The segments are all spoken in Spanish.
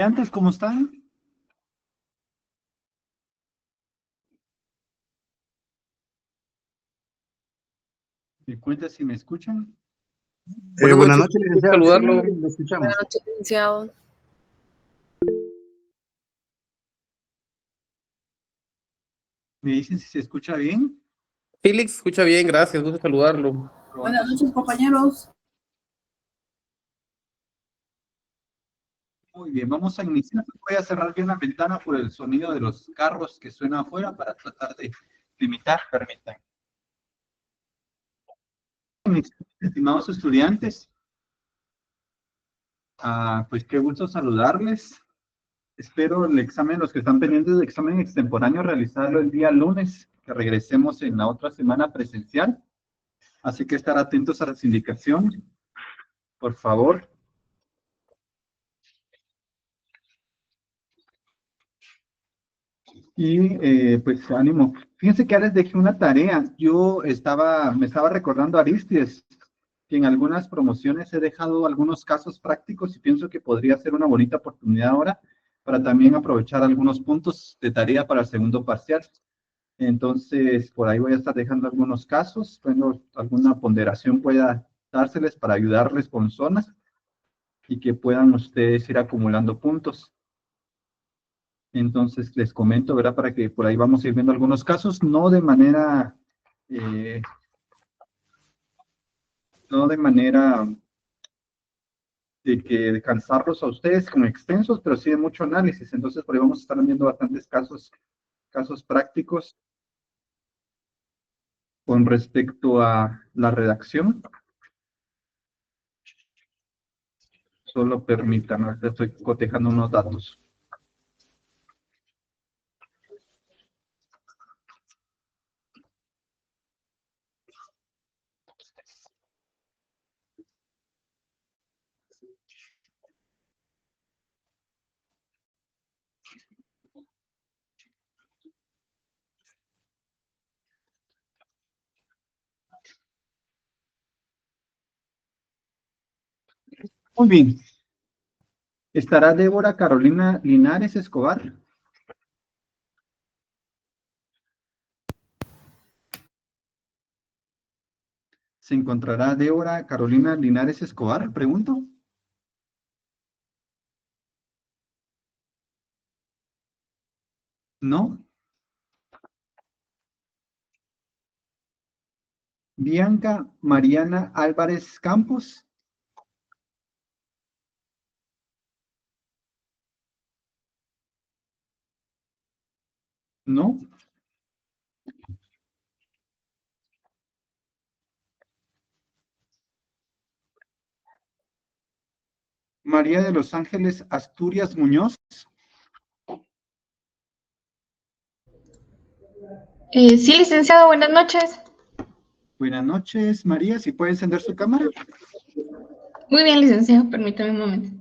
Antes, ¿cómo están? ¿Me cuenta si me escuchan? Buenas Buenas noches, noches, gusto licenciado. Sí, saludarlo. lo Buenas escuchamos. noches, licenciado. ¿Me dicen si se escucha bien? Félix, escucha bien, gracias, gusto saludarlo. Buenas noches, compañeros. Muy bien, vamos a iniciar. Voy a cerrar bien la ventana por el sonido de los carros que suena afuera para tratar de limitar, permitan. Estimados estudiantes, pues qué gusto saludarles. Espero el examen, los que están pendientes del examen extemporáneo, realizarlo el día lunes, que regresemos en la otra semana presencial. Así que estar atentos a las indicaciones, por favor. Y pues ánimo. Fíjense que les dejé una tarea. Me estaba recordando a Aristides, que en algunas promociones he dejado algunos casos prácticos y pienso que podría ser una bonita oportunidad ahora para también aprovechar algunos puntos de tarea para el segundo parcial. Entonces, por ahí voy a estar dejando algunos casos. Bueno, alguna ponderación pueda dárseles para ayudarles con zonas y que puedan ustedes ir acumulando puntos. Entonces, les comento, ¿verdad? Para que por ahí vamos a ir viendo algunos casos, eh, no de manera de cansarlos a ustedes como extensos, pero sí de mucho análisis. Entonces, por ahí vamos a estar viendo bastantes casos prácticos con respecto a la redacción. Solo permítanme, estoy cotejando unos datos. Muy bien. ¿Estará Débora Carolina Linares Escobar? ¿Se encontrará Débora Carolina Linares Escobar? Pregunto. ¿No? Bianca Mariana Álvarez Campos. ¿No? María de los Ángeles Asturias Muñoz. Sí, licenciado, buenas noches. Buenas noches, María. Si puede encender su cámara. Muy bien, licenciado, permítame un momento.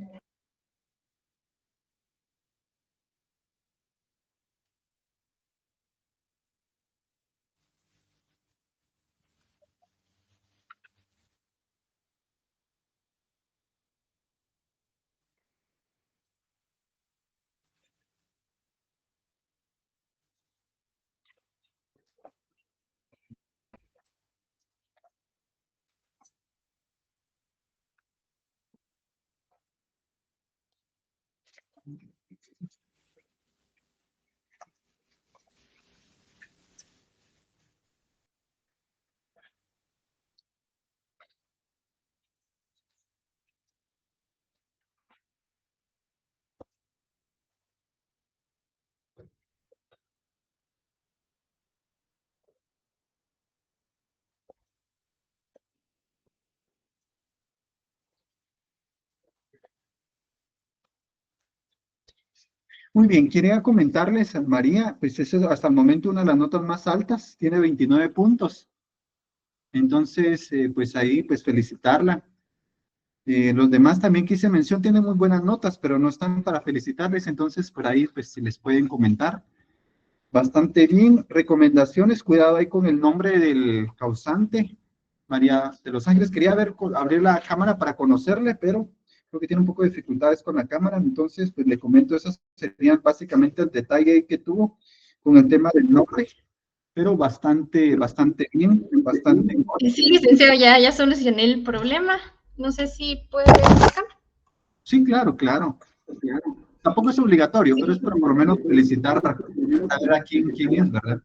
Muy bien, quería comentarles a María, pues es hasta el momento una de las notas más altas, tiene 29 puntos. Entonces, pues ahí, pues felicitarla. Los demás también que hice mención tienen muy buenas notas, pero no están para felicitarles, entonces por ahí, pues si les pueden comentar. Bastante bien. Recomendaciones, cuidado ahí con el nombre del causante. María de los Ángeles, quería abrir la cámara para conocerle, pero creo que tiene un poco de dificultades con la cámara, entonces pues le comento, esos serían básicamente el detalle que tuvo con el tema del nombre, pero bastante bien, bastante bien. Sí, licenciado, ya solucioné el problema. No sé si puede ver acá. Sí, claro. Tampoco es obligatorio, pero es por lo menos felicitar, saber a quién es, ¿verdad?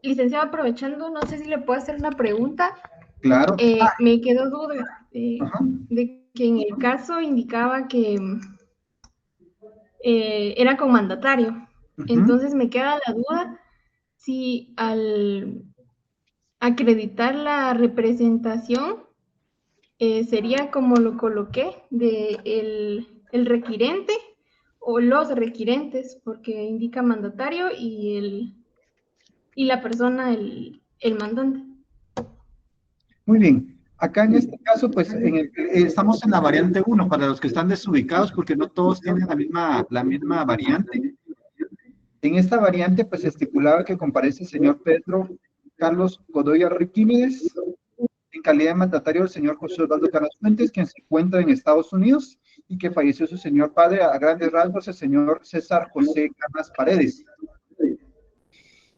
Licenciado, aprovechando, no sé si le puedo hacer una pregunta. Claro. Me quedó duda Ajá. de que en el caso indicaba que era con mandatario. Entonces me queda la duda si al acreditar la representación sería como lo coloqué de el requirente o los requirentes, porque indica mandatario y la persona, el mandante. Muy bien. Acá en este caso, pues estamos en la variante 1 para los que están desubicados, porque no todos tienen la misma variante. En esta variante, pues se estipulaba que comparece el señor Pedro Carlos Godoy Arquímedes, en calidad de mandatario del señor José Osvaldo Canas Fuentes, quien se encuentra en Estados Unidos, y que falleció su señor padre, a grandes rasgos, el señor César José Canas Paredes.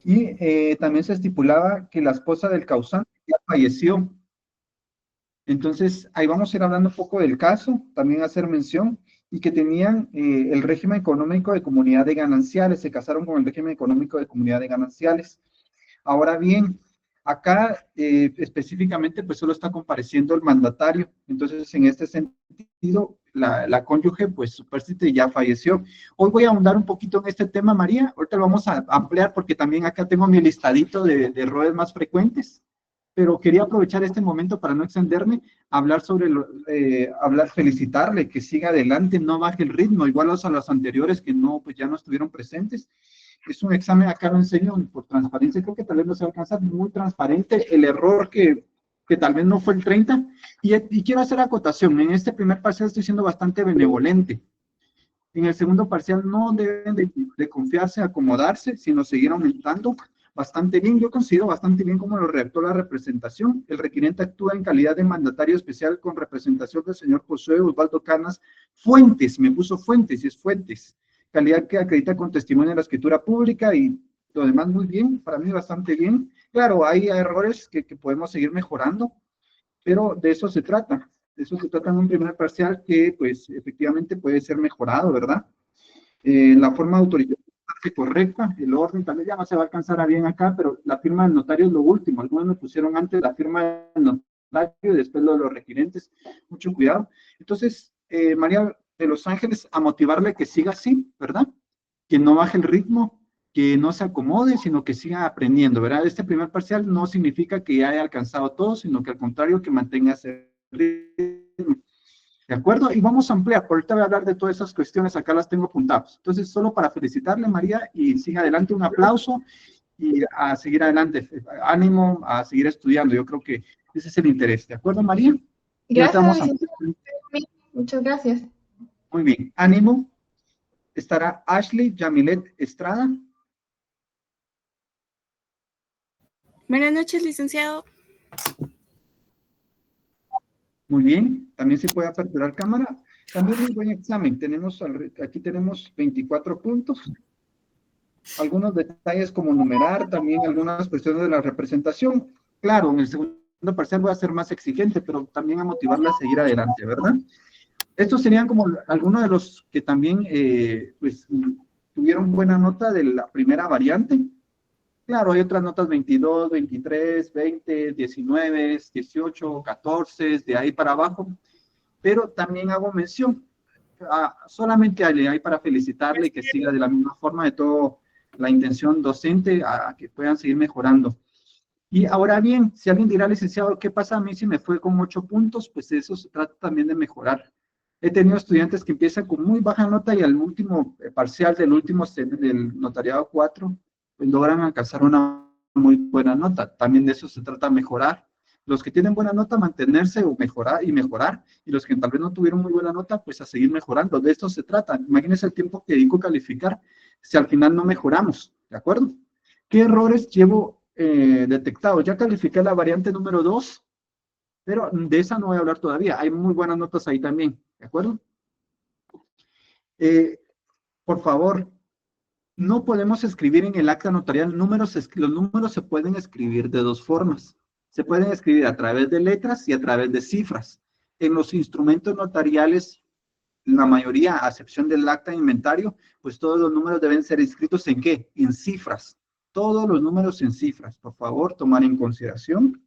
Y también se estipulaba que la esposa del causante ya falleció. Entonces, ahí vamos a ir hablando un poco del caso, también hacer mención, y que tenían el régimen económico de comunidad de gananciales, se casaron con el régimen económico de comunidad de gananciales. Ahora bien, acá específicamente pues solo está compareciendo el mandatario, entonces en este sentido la cónyuge pues supérstite ya falleció. Hoy voy a ahondar un poquito en este tema, María, ahorita lo vamos a ampliar porque también acá tengo mi listadito de errores más frecuentes, pero quería aprovechar este momento para no extenderme, hablar sobre, felicitarle, que siga adelante, no baje el ritmo, igual a los anteriores que no, pues ya no estuvieron presentes. Es un examen, acá lo enseño por transparencia, creo que tal vez no se va a alcanzar, muy transparente, el error que tal vez no fue el 30, y quiero hacer acotación, en este primer parcial estoy siendo bastante benevolente, en el segundo parcial no deben de confiarse, acomodarse, sino seguir aumentando bastante bien. Yo considero bastante bien cómo lo redactó la representación. El requiriente actúa en calidad de mandatario especial con representación del señor José Osvaldo Canas Fuentes, me puso Fuentes, y es Fuentes, calidad que acredita con testimonio de la escritura pública, y lo demás muy bien, para mí bastante bien. Claro, hay errores que podemos seguir mejorando, pero de eso se trata. De eso se trata en un primer parcial que, pues, efectivamente puede ser mejorado, ¿verdad? La forma de autorización correcta, el orden también ya no se va a alcanzar a bien acá, pero la firma del notario es lo último. Algunos me pusieron antes la firma del notario y después lo de los requirentes. Mucho cuidado. Entonces, María de Los Ángeles, a motivarle que siga así, ¿verdad? Que no baje el ritmo, que no se acomode, sino que siga aprendiendo, ¿verdad? Este primer parcial no significa que ya haya alcanzado todo, sino que al contrario, que mantenga ese ritmo. ¿De acuerdo? Y vamos a ampliar, por ahorita voy a hablar de todas esas cuestiones, acá las tengo apuntadas. Entonces, solo para felicitarle, María, y siga adelante, un aplauso, y a seguir adelante, ánimo a seguir estudiando, yo creo que ese es el interés. ¿De acuerdo, María? Gracias, muchas gracias. Muy bien, ánimo. Estará Ashley Yamilet Estrada. Buenas noches, licenciado. Muy bien, también se puede aperturar cámara. También muy buen examen. Aquí tenemos 24 puntos. Algunos detalles como numerar, también algunas cuestiones de la representación. Claro, en el segundo parcial voy a ser más exigente, pero también a motivarla a seguir adelante, ¿verdad? Estos serían como algunos de los que también pues, tuvieron buena nota de la primera variante. Claro, hay otras notas 22, 23, 20, 19, 18, 14, de ahí para abajo, pero también hago mención, solamente hay para felicitarle y que siga de la misma forma de todo la intención docente a que puedan seguir mejorando. Y ahora bien, si alguien dirá, licenciado, ¿qué pasa a mí si me fue con 8 puntos? Pues eso se trata también de mejorar. He tenido estudiantes que empiezan con muy baja nota y al último parcial del notariado 4, pues logran alcanzar una muy buena nota. También de eso se trata de mejorar. Los que tienen buena nota, mantenerse o mejorar, y los que tal vez no tuvieron muy buena nota, pues a seguir mejorando. De esto se trata. Imagínense el tiempo que dedico a calificar si al final no mejoramos, ¿de acuerdo? ¿Qué errores llevo detectados? Ya califiqué la variante número 2, pero de esa no voy a hablar todavía. Hay muy buenas notas ahí también, ¿de acuerdo? Por favor, no podemos escribir en el acta notarial números, los números se pueden escribir de dos formas. Se pueden escribir a través de letras y a través de cifras. En los instrumentos notariales, la mayoría, a excepción del acta de inventario, pues todos los números deben ser escritos ¿en qué? En cifras. Todos los números en cifras. Por favor, tomar en consideración.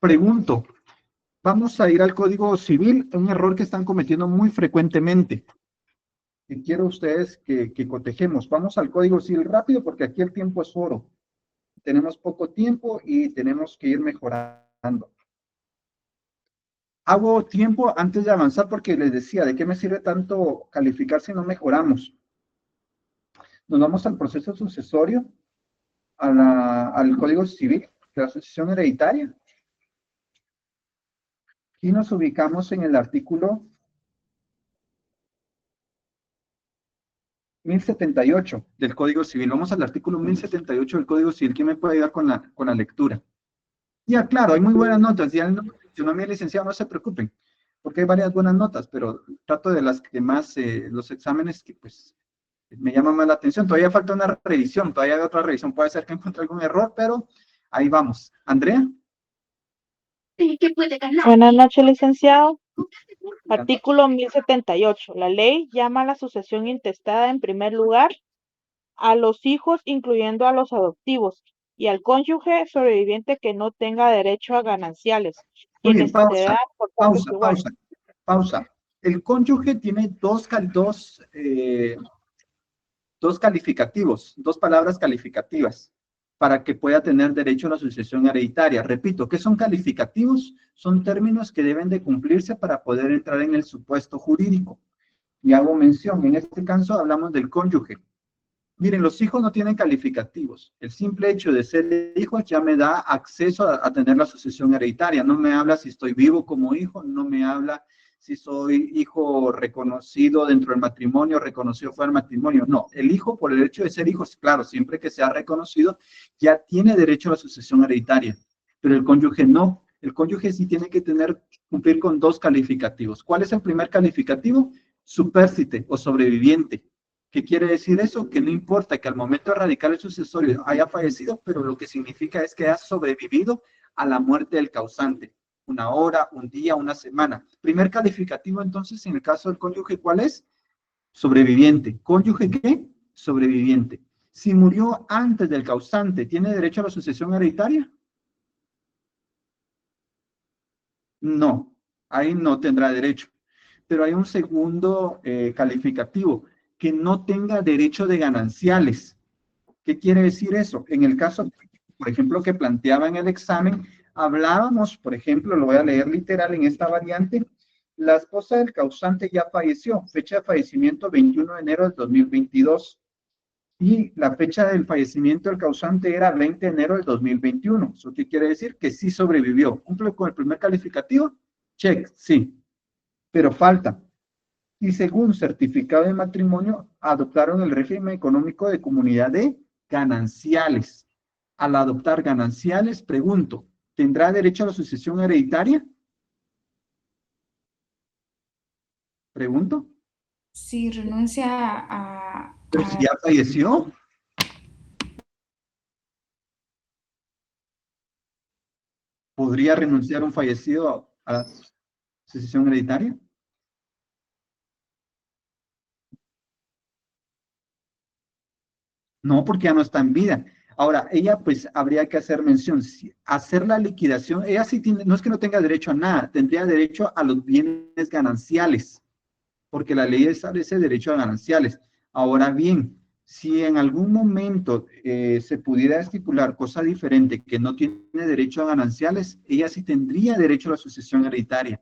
Pregunto, vamos a ir al Código Civil, un error que están cometiendo muy frecuentemente. Y quiero ustedes que cotejemos. Vamos al Código Civil rápido porque aquí el tiempo es oro. Tenemos poco tiempo y tenemos que ir mejorando. Hago tiempo antes de avanzar porque les decía, ¿de qué me sirve tanto calificar si no mejoramos? Nos vamos al proceso sucesorio, al Código Civil de la sucesión hereditaria. Y nos ubicamos en el artículo 1078 del Código Civil. Vamos al artículo 1078 del Código Civil. ¿Quién me puede ayudar con la lectura? Ya, claro, hay muy buenas notas. Ya no mencionó a mi licenciado, no se preocupen, porque hay varias buenas notas, pero trato de las que más, los exámenes que pues me llaman más la atención. Todavía falta una revisión, todavía hay otra revisión. Puede ser que encuentre algún error, pero ahí vamos. ¿Andrea? Buenas noches, licenciado. Artículo 1078. La ley llama a la sucesión intestada en primer lugar a los hijos, incluyendo a los adoptivos, y al cónyuge sobreviviente que no tenga derecho a gananciales, Muy quienes bien, se dan por partes iguales. pausa. El cónyuge tiene dos calificativos, dos palabras calificativas para que pueda tener derecho a la sucesión hereditaria. Repito, ¿qué son calificativos? Son términos que deben de cumplirse para poder entrar en el supuesto jurídico. Y hago mención, en este caso hablamos del cónyuge. Miren, los hijos no tienen calificativos. El simple hecho de ser hijo ya me da acceso a tener la sucesión hereditaria. No me habla si estoy vivo como hijo, no me habla si soy hijo reconocido dentro del matrimonio, reconocido fuera del matrimonio. No, el hijo por el hecho de ser hijo, claro, siempre que sea reconocido, ya tiene derecho a la sucesión hereditaria. Pero el cónyuge no. El cónyuge sí tiene que cumplir con dos calificativos. ¿Cuál es el primer calificativo? Supérstite o sobreviviente. ¿Qué quiere decir eso? Que no importa que al momento de radicar el sucesorio haya fallecido, pero lo que significa es que ha sobrevivido a la muerte del causante. Una hora, un día, una semana. Primer calificativo, entonces, en el caso del cónyuge, ¿cuál es? Sobreviviente. ¿Cónyuge qué? Sobreviviente. Si murió antes del causante, ¿tiene derecho a la sucesión hereditaria? No, ahí no tendrá derecho. Pero hay un segundo calificativo, que no tenga derecho de gananciales. ¿Qué quiere decir eso? En el caso, por ejemplo, que planteaba en el examen, hablábamos, por ejemplo, lo voy a leer literal en esta variante, la esposa del causante ya falleció, fecha de fallecimiento 21 de enero del 2022, y la fecha del fallecimiento del causante era 20 de enero del 2021. ¿Eso qué quiere decir? Que sí sobrevivió. ¿Cumple con el primer calificativo? Check, sí. Pero falta. Y según certificado de matrimonio, adoptaron el régimen económico de comunidad de gananciales. Al adoptar gananciales, pregunto, ¿tendrá derecho a la sucesión hereditaria? Pregunto. Si renuncia a... Pero si ya falleció. ¿Podría renunciar un fallecido a la sucesión hereditaria? No, porque ya no está en vida. Ahora, ella pues habría que hacer mención, hacer la liquidación, ella sí tiene, no es que no tenga derecho a nada, tendría derecho a los bienes gananciales, porque la ley establece derecho a gananciales. Ahora bien, si en algún momento se pudiera estipular cosa diferente, que no tiene derecho a gananciales, ella sí tendría derecho a la sucesión hereditaria.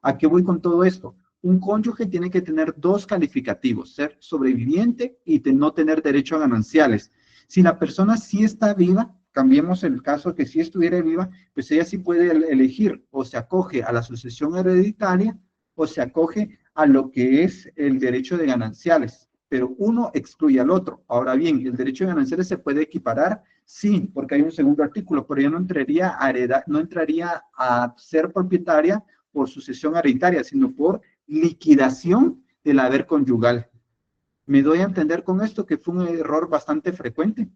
¿A qué voy con todo esto? Un cónyuge tiene que tener dos calificativos, ser sobreviviente y no tener derecho a gananciales. Si la persona sí está viva, cambiemos el caso que si estuviera viva, pues ella sí puede elegir o se acoge a la sucesión hereditaria o se acoge a lo que es el derecho de gananciales, pero uno excluye al otro. Ahora bien, el derecho de gananciales se puede equiparar Sí, porque hay un segundo artículo, pero ya no entraría a heredar, no entraría a ser propietaria por sucesión hereditaria, sino por liquidación del haber conyugal. ¿Me doy a entender con esto que fue un error bastante frecuente?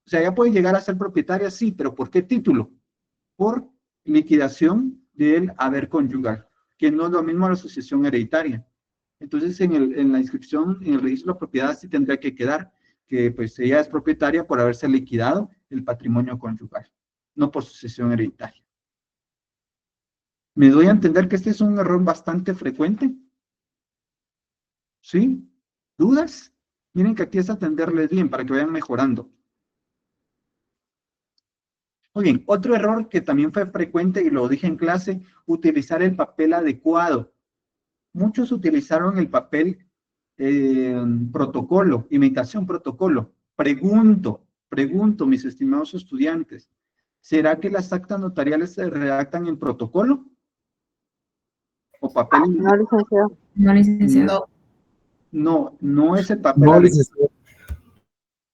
O sea, ya puede llegar a ser propietaria, sí, pero ¿por qué título? Por liquidación del haber conyugal, que no es lo mismo a la sucesión hereditaria. Entonces, en la inscripción, en el registro de propiedad, sí tendría que quedar que pues ella es propietaria por haberse liquidado el patrimonio conyugal, no por sucesión hereditaria. ¿Me doy a entender que este es un error bastante frecuente? ¿Sí? ¿Dudas? Miren que aquí es atenderles bien para que vayan mejorando. Muy bien, otro error que también fue frecuente y lo dije en clase, utilizar el papel adecuado. Muchos utilizaron el papel protocolo, imitación protocolo. Pregunto, mis estimados estudiantes, ¿será que las actas notariales se redactan en protocolo? ¿O papel? No, licenciado. No, licenciado. No es el papel No, adecuado. licenciado.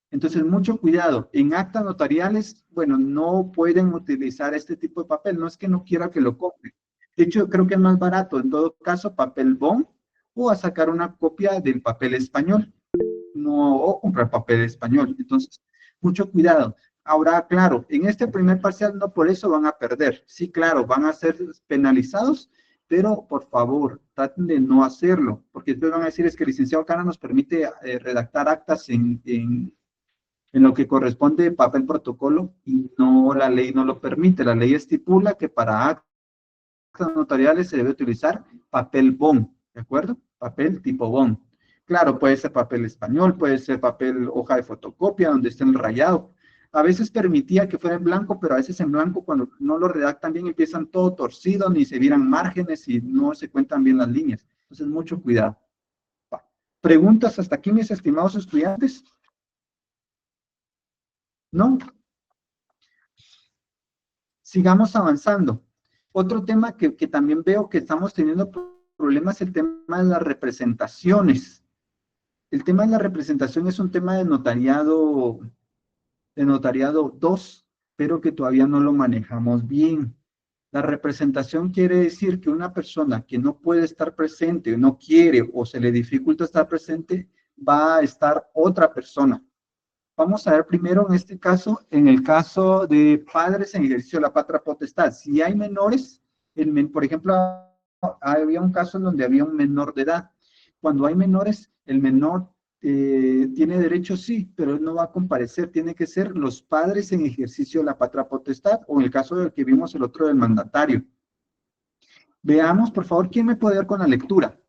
Entonces, mucho cuidado. En actas notariales, bueno, no pueden utilizar este tipo de papel. No es que no quiera que lo compren. De hecho, creo que es más barato, en todo caso, papel bond o a sacar una copia del papel español. No, o comprar papel español. Entonces, mucho cuidado. Ahora, claro, en este primer parcial no por eso van a perder. Sí, claro, van a ser penalizados, pero por favor, traten de no hacerlo, porque después van a decir es que el licenciado Cana nos permite redactar actas en lo que corresponde papel protocolo y no, la ley no lo permite. La ley estipula que para actas notariales se debe utilizar papel bond, ¿de acuerdo? Papel tipo bond. Claro, puede ser papel español, puede ser papel hoja de fotocopia donde esté el rayado. A veces permitía que fuera en blanco, pero a veces en blanco cuando no lo redactan bien empiezan todo torcido, ni se vieran márgenes y no se cuentan bien las líneas. Entonces, mucho cuidado. ¿Preguntas hasta aquí, mis estimados estudiantes? ¿No? Sigamos avanzando. Otro tema que también veo que estamos teniendo problemas es el tema de las representaciones. El tema de la representación es un tema de notariado 2, pero que todavía no lo manejamos bien. La representación quiere decir que una persona que no puede estar presente, no quiere o se le dificulta estar presente, va a estar otra persona. Vamos a ver primero en este caso, en el caso de padres en ejercicio de la patria potestad. Si hay menores, por ejemplo, había un caso en donde había un menor de edad. Cuando hay menores, el menor tiene derecho, sí, pero él no va a comparecer. Tiene que ser los padres en ejercicio de la patria potestad, o en el caso del que vimos el otro del mandatario. Veamos, por favor, ¿quién me puede dar con la lectura?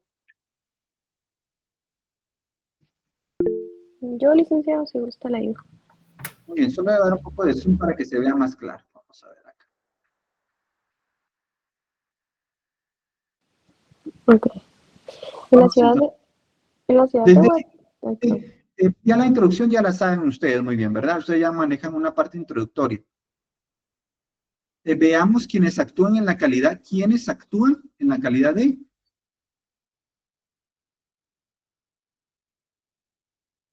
Yo, licenciado, si gusta la ayuda. Muy bien, solo voy a dar un poco de zoom para que se vea más claro. Vamos a ver acá. Ok. En la ciudad de ya la introducción ya la saben ustedes muy bien, ¿verdad? Ustedes ya manejan una parte introductoria. Veamos quiénes actúan en la calidad. ¿Quiénes actúan en la calidad de?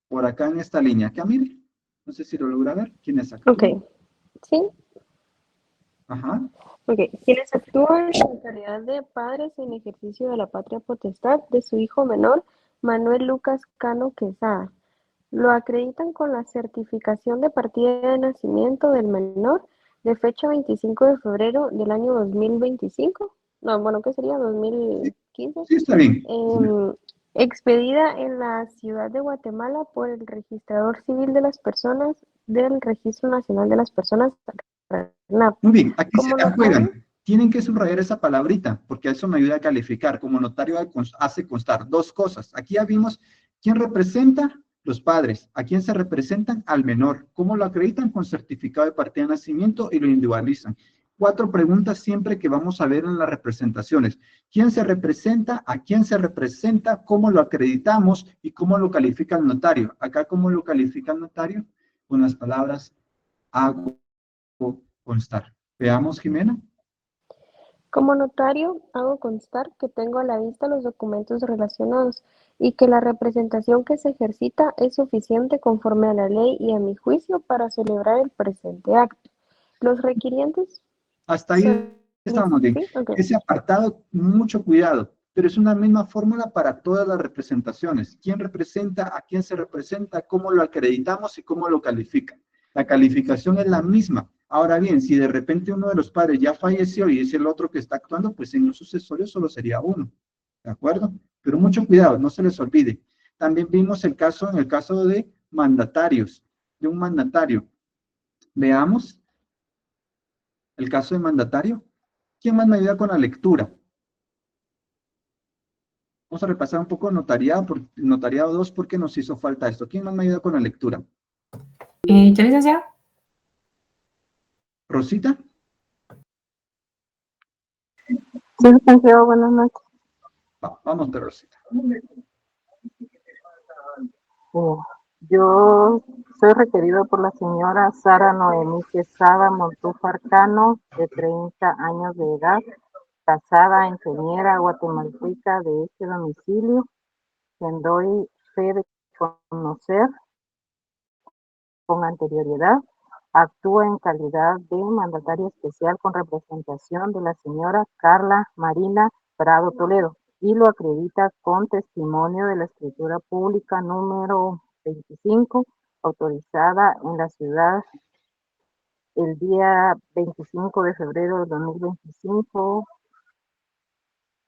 Por acá en esta línea. Acá, mire. No sé si lo logra ver. ¿Quiénes actúan? Ok. ¿Sí? Ajá. Ok. Quienes actúan en calidad de padres en ejercicio de la patria potestad de su hijo menor, Manuel Lucas Cano Quesada. Lo acreditan con la certificación de partida de nacimiento del menor de fecha 25 de febrero del año 2025. No, bueno, ¿qué sería? 2015. Sí, está bien. Expedida en la ciudad de Guatemala por el registrador civil de las personas del Registro Nacional de las Personas, RENAP. Muy bien, aquí Como se la notario, juegan. Tienen que subrayar esa palabrita, porque eso me ayuda a calificar. Como notario hace constar dos cosas. Aquí ya vimos quién representa los padres, a quién se representan al menor, cómo lo acreditan con certificado de partida de nacimiento y lo individualizan. 4 preguntas siempre que vamos a ver en las representaciones. ¿Quién se representa? ¿A quién se representa? ¿Cómo lo acreditamos? ¿Y cómo lo califica el notario? Acá, ¿cómo lo califica el notario? Con las palabras hago constar. Veamos, Jimena. Como notario, hago constar que tengo a la vista los documentos relacionados y que la representación que se ejercita es suficiente conforme a la ley y a mi juicio para celebrar el presente acto. Los requirientes Hasta ahí estábamos bien. ¿sí? Ok. Ese apartado, mucho cuidado, pero es una misma fórmula para todas las representaciones. ¿Quién representa, a quién se representa, cómo lo acreditamos y cómo lo califica? La calificación es la misma. Ahora bien, si de repente uno de los padres ya falleció y es el otro que está actuando, pues en un sucesorio solo sería uno, ¿de acuerdo? Pero mucho cuidado, no se les olvide. También vimos el caso, en el caso de mandatarios, de un mandatario. Veamos el caso de mandatario. ¿Quién más me ayuda con la lectura? Vamos a repasar un poco notariado, notariado 2 porque nos hizo falta esto. ¿Quién más me ayuda con la lectura? ¿Yo, licenciado? ¿Rosita? Sí, licenciado, buenas noches. Vamos, Rosita. Yo soy requerido por la señora Sara Noemí Quesada Montúfar Cano, de 30 años de edad, casada, ingeniera guatemalteca de este domicilio, quien doy fe de conocer con anterioridad. Actúa en calidad de mandataria especial con representación de la señora Carla Marina Prado Toledo y lo acredita con testimonio de la escritura pública número 25, autorizada en la ciudad el día 25 de febrero de 2025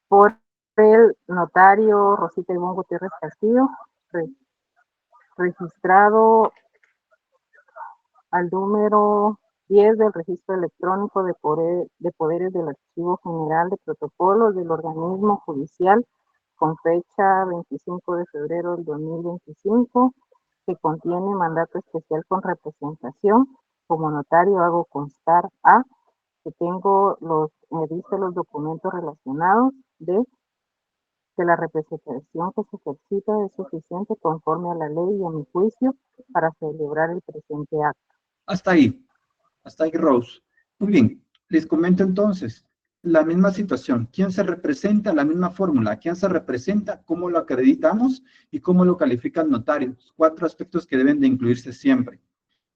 por el notario Rosita Ivonne Gutiérrez Castillo, registrado al número 10 del registro electrónico de poderes del Archivo General de Protocolos del organismo judicial con fecha 25 de febrero del 2025, que contiene mandato especial con representación. Como notario hago constar a que tengo me dice los documentos relacionados de que la representación que se ejercita es suficiente conforme a la ley y a mi juicio para celebrar el presente acto. Hasta ahí, Rose. Muy bien, les comento entonces, la misma situación. ¿Quién se representa? La misma fórmula. ¿Quién se representa? ¿Cómo lo acreditamos? ¿Y cómo lo califica el notario? 4 aspectos que deben de incluirse siempre.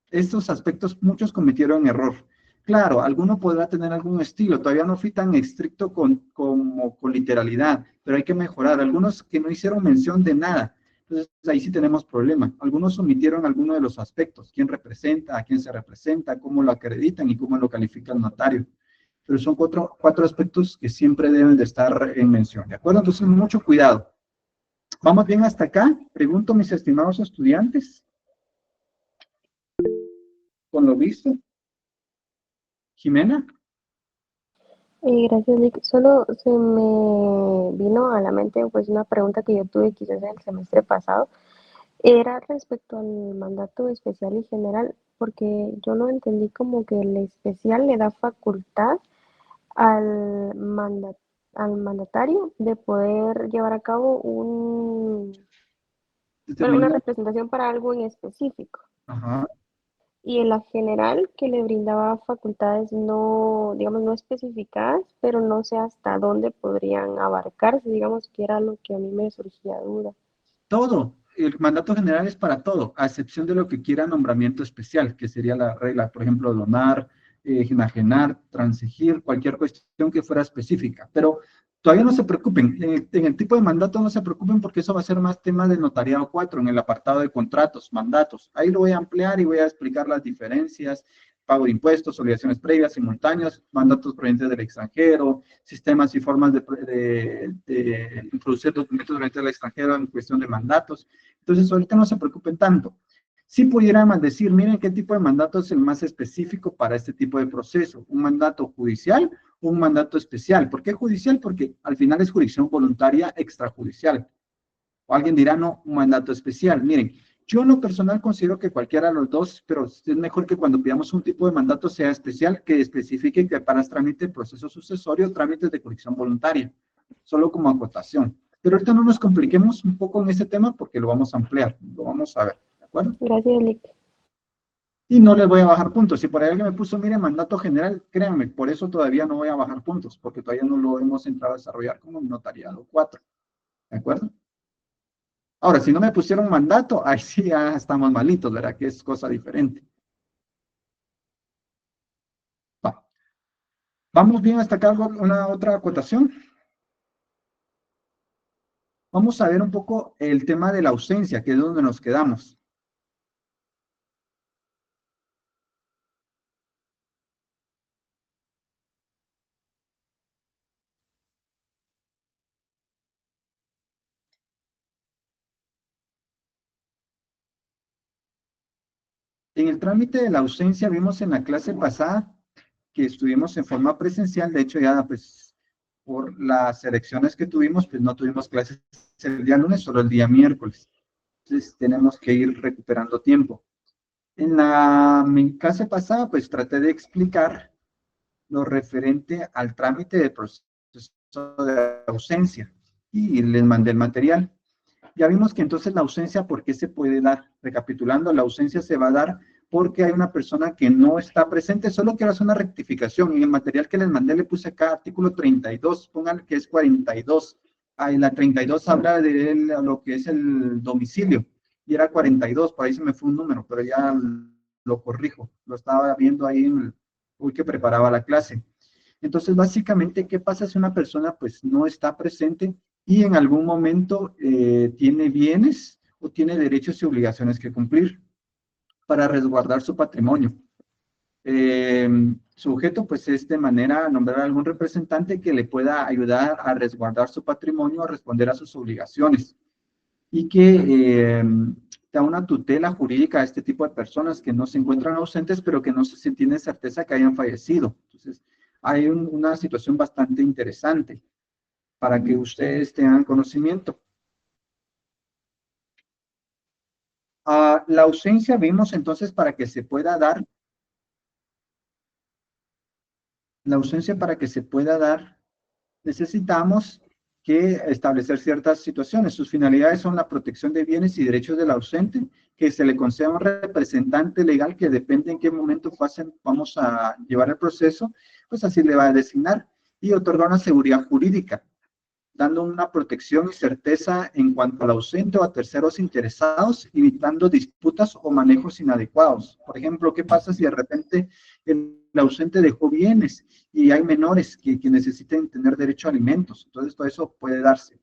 Estos aspectos muchos cometieron error. Claro, alguno podrá tener algún estilo, todavía no fui tan estricto con literalidad, pero hay que mejorar. Algunos que no hicieron mención de nada, entonces ahí sí tenemos problema. Algunos omitieron alguno de los aspectos, quién representa, a quién se representa, cómo lo acreditan y cómo lo califica el notario. Pero son cuatro aspectos que siempre deben de estar en mención, ¿de acuerdo? Entonces, mucho cuidado. ¿Vamos bien hasta acá? Pregunto, mis estimados estudiantes. ¿Con lo visto? ¿Jimena? Gracias, Lick. Solo se me vino a la mente pues una pregunta que yo tuve quizás el semestre pasado. Era respecto al mandato especial y general, porque yo no entendí como que el especial le da facultad al mandatario de poder llevar a cabo una representación para algo en específico. Ajá. Y en la general que le brindaba facultades no, digamos, no especificadas, pero no sé hasta dónde podrían abarcarse, digamos, que era lo que a mí me surgía duda. Todo. El mandato general es para todo, a excepción de lo que quiera nombramiento especial, que sería la regla, por ejemplo, donar, enajenar, transigir, cualquier cuestión que fuera específica. Pero todavía no se preocupen, en el tipo de mandato no se preocupen porque eso va a ser más tema del notariado 4, en el apartado de contratos, mandatos. Ahí lo voy a ampliar y voy a explicar las diferencias, pago de impuestos, obligaciones previas, simultáneos, mandatos provenientes del extranjero, sistemas y formas de introducir documentos provenientes del extranjero en cuestión de mandatos. Entonces, ahorita no se preocupen tanto. Si pudiéramos decir, miren qué tipo de mandato es el más específico para este tipo de proceso, un mandato judicial o un mandato especial. ¿Por qué judicial? Porque al final es jurisdicción voluntaria extrajudicial. O alguien dirá, no, un mandato especial. Miren, yo en lo personal considero que cualquiera de los dos, pero es mejor que cuando pidamos un tipo de mandato sea especial, que especifique que para trámite, proceso sucesorio, trámites de jurisdicción voluntaria, solo como acotación. Pero ahorita no nos compliquemos un poco en este tema porque lo vamos a ampliar, lo vamos a ver, ¿de acuerdo? Gracias, Lick. Y no les voy a bajar puntos. Si por ahí alguien me puso, mire, mandato general, créanme, por eso todavía no voy a bajar puntos, porque todavía no lo hemos entrado a desarrollar como notariado 4. ¿De acuerdo? Ahora, si no me pusieron mandato, ahí sí ya estamos malitos, ¿verdad? Que es cosa diferente. Va. ¿Vamos bien hasta acá? ¿Una otra acotación? Vamos a ver un poco el tema de la ausencia, que es donde nos quedamos. En el trámite de la ausencia vimos en la clase pasada que estuvimos en forma presencial, de hecho ya pues por las elecciones que tuvimos, pues no tuvimos clases el día lunes, solo el día miércoles. Entonces tenemos que ir recuperando tiempo. En mi clase pasada pues traté de explicar lo referente al trámite de proceso de ausencia y les mandé el material. Ya vimos que entonces la ausencia, ¿por qué se puede dar? Recapitulando, la ausencia se va a dar porque hay una persona que no está presente. Solo quiero hacer una rectificación. En el material que les mandé le puse acá artículo 32, pongan que es 42. Ahí la 32 habla de lo que es el domicilio y era 42, por ahí se me fue un número, pero ya lo corrijo. Lo estaba viendo ahí hoy que preparaba la clase. Entonces, básicamente, ¿qué pasa si una persona pues no está presente y en algún momento tiene bienes o tiene derechos y obligaciones que cumplir para resguardar su patrimonio? Su objeto pues es de manera nombrar a algún representante que le pueda ayudar a resguardar su patrimonio, a responder a sus obligaciones y que da una tutela jurídica a este tipo de personas que no se encuentran ausentes, pero que no se tiene certeza que hayan fallecido. Entonces, hay una situación bastante interesante para que ustedes tengan conocimiento. La ausencia vimos entonces para que se pueda dar, necesitamos que establecer ciertas situaciones. Sus finalidades son la protección de bienes y derechos del ausente, que se le conceda un representante legal que depende en qué momento vamos a llevar el proceso, pues así le va a designar, y otorgar una seguridad jurídica, dando una protección y certeza en cuanto al ausente o a terceros interesados, evitando disputas o manejos inadecuados. Por ejemplo, ¿qué pasa si de repente el ausente dejó bienes y hay menores que necesiten tener derecho a alimentos? Entonces, todo eso puede darse.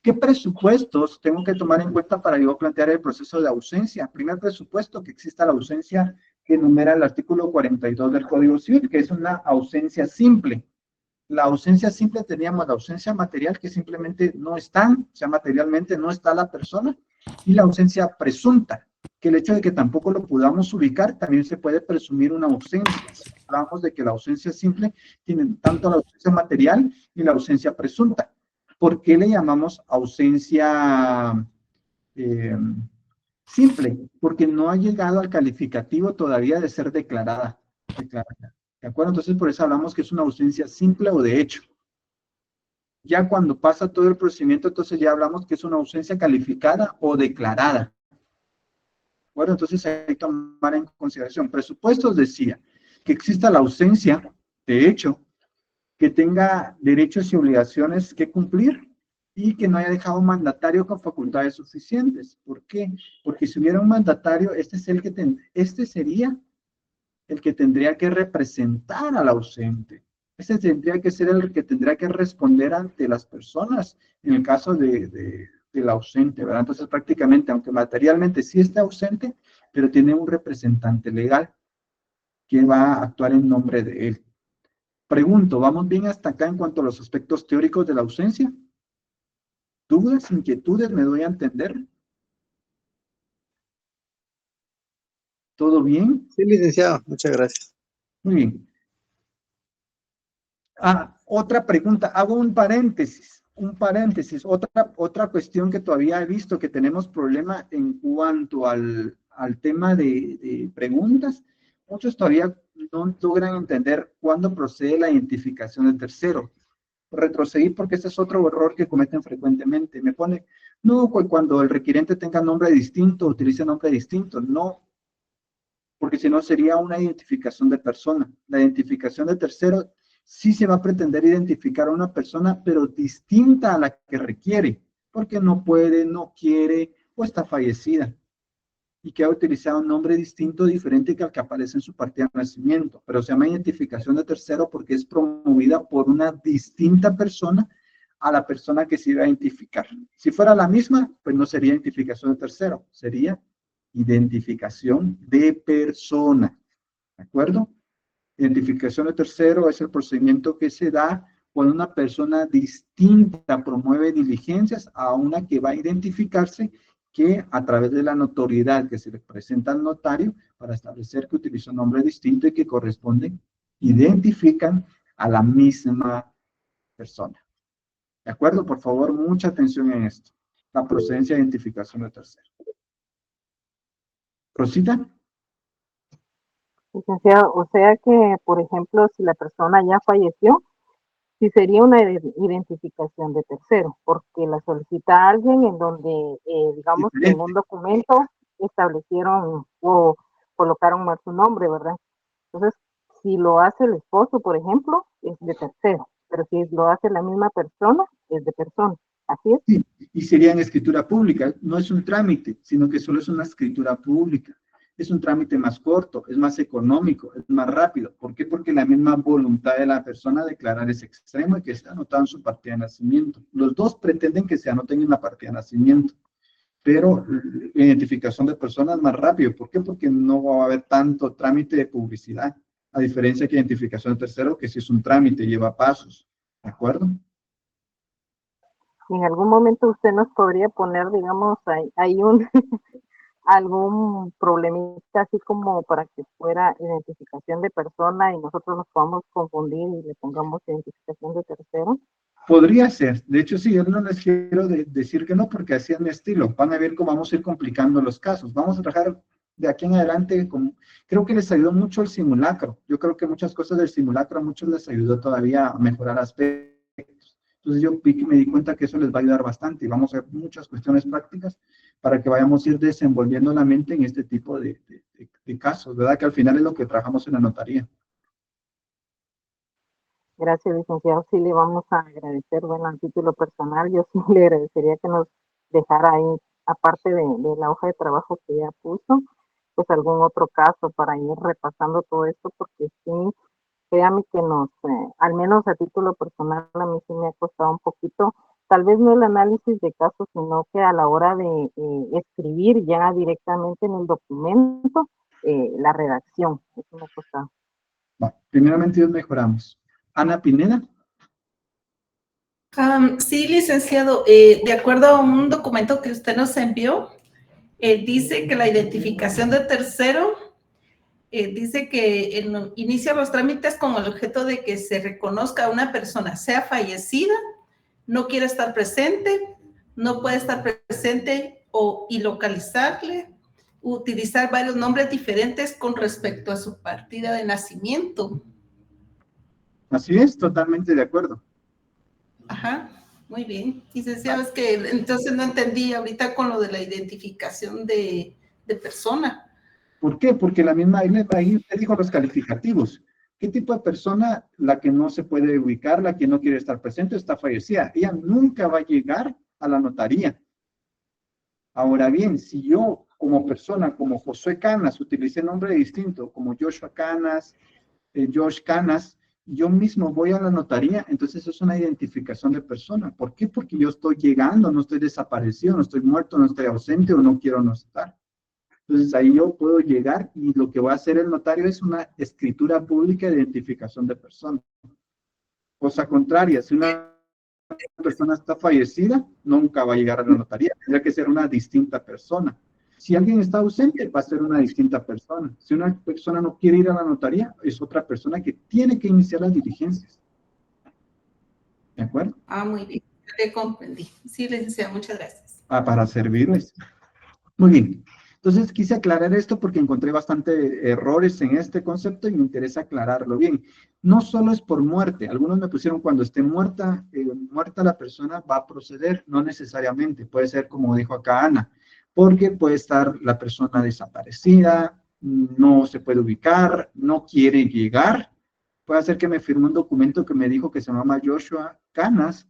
¿Qué presupuestos tengo que tomar en cuenta para yo plantear el proceso de ausencia? Primer presupuesto, que exista la ausencia que enumera el artículo 42 del Código Civil, que es una ausencia simple. La ausencia simple teníamos la ausencia material, que simplemente no están, o sea, materialmente no está la persona, y la ausencia presunta, que el hecho de que tampoco lo podamos ubicar, también se puede presumir una ausencia. Hablamos de que la ausencia simple tiene tanto la ausencia material y la ausencia presunta. ¿Por qué le llamamos ausencia simple? Porque no ha llegado al calificativo todavía de ser declarada. ¿De acuerdo? Entonces, por eso hablamos que es una ausencia simple o de hecho. Ya cuando pasa todo el procedimiento, entonces ya hablamos que es una ausencia calificada o declarada. Bueno, entonces hay que tomar en consideración. Presupuestos decía que exista la ausencia de hecho, que tenga derechos y obligaciones que cumplir y que no haya dejado un mandatario con facultades suficientes. ¿Por qué? Porque si hubiera un mandatario, este sería el que tendría que representar al ausente. Ese tendría que ser el que tendría que responder ante las personas en el caso del ausente, ¿verdad? Entonces, prácticamente, aunque materialmente sí está ausente, pero tiene un representante legal que va a actuar en nombre de él. Pregunto, ¿vamos bien hasta acá en cuanto a los aspectos teóricos de la ausencia? ¿Dudas, inquietudes? ¿Me doy a entender? ¿Todo bien? Sí, licenciado, muchas gracias. Muy bien. Otra pregunta, hago un paréntesis, otra cuestión que todavía he visto que tenemos problema en cuanto al tema de preguntas. Muchos todavía no logran entender cuándo procede la identificación del tercero. Retrocedí porque este es otro error que cometen frecuentemente. Me pone, no, cuando el requiriente tenga nombre distinto, utilice nombre distinto. No. porque si no sería una identificación de persona. La identificación de tercero sí se va a pretender identificar a una persona, pero distinta a la que requiere, porque no puede, no quiere o está fallecida y que ha utilizado un nombre distinto, diferente que al que aparece en su partida de nacimiento, pero se llama identificación de tercero porque es promovida por una distinta persona a la persona que se iba a identificar. Si fuera la misma, pues no sería identificación de tercero, sería identificación de persona, ¿de acuerdo? Identificación de tercero es el procedimiento que se da cuando una persona distinta promueve diligencias a una que va a identificarse, que a través de la notoriedad que se le presenta al notario para establecer que utiliza un nombre distinto y que corresponden, identifican a la misma persona. ¿De acuerdo? Por favor, mucha atención en esto. La procedencia de identificación de tercero. ¿Rosita? Licenciado, o sea que, por ejemplo, si la persona ya falleció, sí sería una identificación de tercero, porque la solicita alguien en donde, digamos, que en un documento establecieron o colocaron mal su nombre, ¿verdad? Entonces, si lo hace el esposo, por ejemplo, es de tercero, pero si lo hace la misma persona, es de persona. ¿Así es? Sí, y sería en escritura pública. No es un trámite, sino que solo es una escritura pública. Es un trámite más corto, es más económico, es más rápido. ¿Por qué? Porque la misma voluntad de la persona declarar ese extremo y que está anotado en su partida de nacimiento. Los dos pretenden que se anoten en la partida de nacimiento, pero la identificación de personas es más rápido. ¿Por qué? Porque no va a haber tanto trámite de publicidad, a diferencia que identificación de tercero, que sí es un trámite, lleva pasos. ¿De acuerdo? En algún momento usted nos podría poner, digamos, hay un algún problemita así como para que fuera identificación de persona y nosotros nos podamos confundir y le pongamos identificación de tercero. Podría ser. De hecho, sí, yo no les quiero decir que no, porque así es mi estilo. Van a ver cómo vamos a ir complicando los casos. Vamos a trabajar de aquí en adelante. Creo que les ayudó mucho el simulacro. Yo creo que muchas cosas del simulacro a muchos les ayudó todavía a mejorar aspectos. Entonces yo me di cuenta que eso les va a ayudar bastante y vamos a ver muchas cuestiones prácticas para que vayamos a ir desenvolviendo la mente en este tipo de casos, ¿verdad? Que al final es lo que trabajamos en la notaría. Gracias, licenciado. Sí, le vamos a agradecer, bueno, a título personal, yo sí le agradecería que nos dejara ahí, aparte de la hoja de trabajo que ya puso, pues algún otro caso para ir repasando todo esto, porque sí, créame que al menos a título personal, a mí sí me ha costado un poquito, tal vez no el análisis de casos, sino que a la hora de escribir ya directamente en el documento, la redacción, eso me ha costado. Bueno, primeramente mejoramos. Ana Pineda. Sí, licenciado, de acuerdo a un documento que usted nos envió, dice que la identificación de tercero dice que inicia los trámites con el objeto de que se reconozca a una persona, sea fallecida, no quiere estar presente, no puede estar presente y localizarle, utilizar varios nombres diferentes con respecto a su partida de nacimiento. Así es, totalmente de acuerdo. Ajá, muy bien. Licenciado, es que entonces no entendí ahorita con lo de la identificación de persona. ¿Por qué? Porque la misma, ahí usted dijo los calificativos. ¿Qué tipo de persona? La que no se puede ubicar, la que no quiere estar presente, está fallecida. Ella nunca va a llegar a la notaría. Ahora bien, si yo como persona, como Josué Canas, utilicé nombre distinto, como Joshua Canas, Josh Canas, yo mismo voy a la notaría, entonces eso es una identificación de persona. ¿Por qué? Porque yo estoy llegando, no estoy desaparecido, no estoy muerto, no estoy ausente o no quiero no estar. Entonces ahí yo puedo llegar y lo que va a hacer el notario es una escritura pública de identificación de persona. Cosa contraria, si una persona está fallecida, nunca va a llegar a la notaría, tendría que ser una distinta persona. Si alguien está ausente, va a ser una distinta persona. Si una persona no quiere ir a la notaría, es otra persona que tiene que iniciar las diligencias. ¿De acuerdo? Muy bien, te comprendí. Sí, licenciada, muchas gracias. Para servirles. Muy bien. Entonces quise aclarar esto porque encontré bastante errores en este concepto y me interesa aclararlo bien. No solo es por muerte. Algunos me pusieron cuando esté muerta la persona va a proceder. No necesariamente. Puede ser como dijo acá Ana. Porque puede estar la persona desaparecida, no se puede ubicar, no quiere llegar. Puede ser que me firme un documento que me dijo que se llama Joshua Canas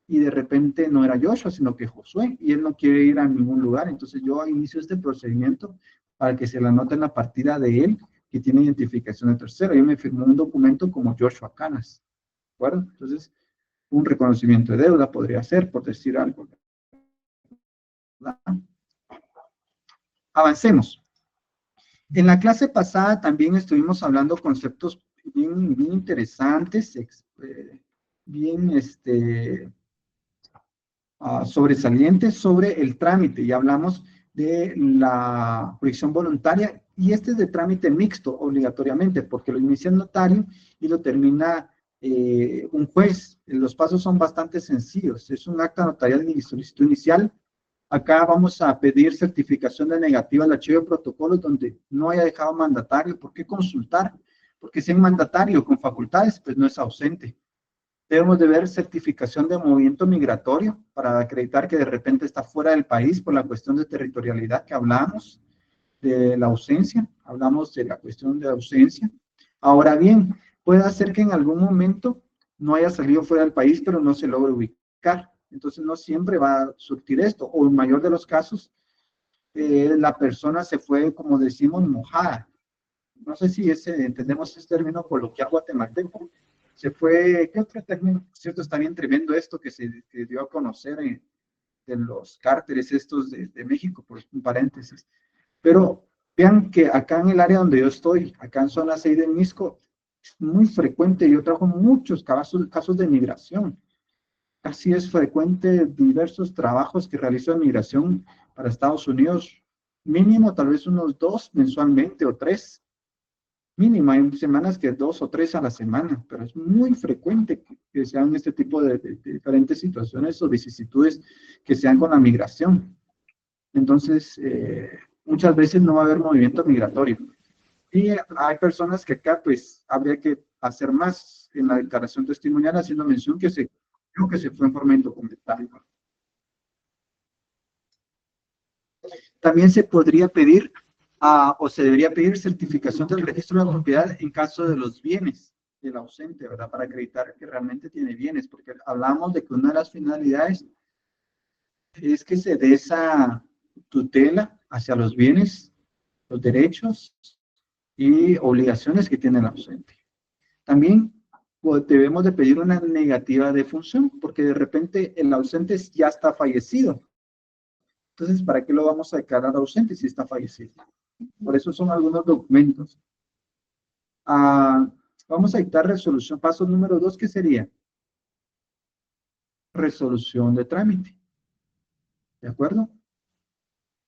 y de repente no era Joshua, sino que Josué, y él no quiere ir a ningún lugar. Entonces yo inicio este procedimiento para que se le anote en la partida de él que tiene identificación de tercero. Yo me firmé un documento como Joshua Canas, ¿de acuerdo? Entonces, un reconocimiento de deuda podría ser, por decir algo. Avancemos. En la clase pasada también estuvimos hablando conceptos bien interesantes, bien sobresalientes sobre el trámite, y hablamos de la jurisdicción voluntaria, y este es de trámite mixto obligatoriamente, porque lo inicia el notario y lo termina un juez. Los pasos son bastante sencillos. Es un acta notarial de solicitud inicial. Acá vamos a pedir certificación de negativa al archivo de protocolos donde no haya dejado mandatario. ¿Por qué consultar? Porque si es mandatario con facultades, pues no es ausente. Debemos de ver certificación de movimiento migratorio para acreditar que de repente está fuera del país por la cuestión de territorialidad que hablamos, de la ausencia, hablamos de la cuestión de ausencia. Ahora bien, puede ser que en algún momento no haya salido fuera del país, pero no se logre ubicar. Entonces no siempre va a surtir esto, o en mayor de los casos, la persona se fue, como decimos, mojada. No sé si entendemos ese término coloquial guatemalteco. Se fue, ¿qué otro término? Cierto, está bien tremendo esto que se dio a conocer de los cárteles estos de México, por un paréntesis. Pero vean que acá en el área donde yo estoy, acá en zona 6 de Misco, es muy frecuente. Yo trabajo muchos casos de migración. Así es frecuente diversos trabajos que realizo en migración para Estados Unidos, mínimo tal vez unos 2 mensualmente o 3. Mínimo, hay semanas que 2 o 3 a la semana, pero es muy frecuente que sean este tipo de diferentes situaciones o vicisitudes que sean con la migración. Entonces, muchas veces no va a haber movimiento migratorio. Y hay personas que acá, pues, habría que hacer más en la declaración testimonial, haciendo mención que creo que se fue en forma indocumental. También se podría pedir o se debería pedir certificación del registro de la propiedad en caso de los bienes del ausente, ¿verdad? Para acreditar que realmente tiene bienes, porque hablamos de que una de las finalidades es que se dé esa tutela hacia los bienes, los derechos y obligaciones que tiene el ausente. También debemos de pedir una negativa de función, porque de repente el ausente ya está fallecido. Entonces, ¿para qué lo vamos a declarar ausente si está fallecido? Por eso son algunos documentos. Vamos a dictar resolución. Paso número 2, ¿qué sería? Resolución de trámite. ¿De acuerdo?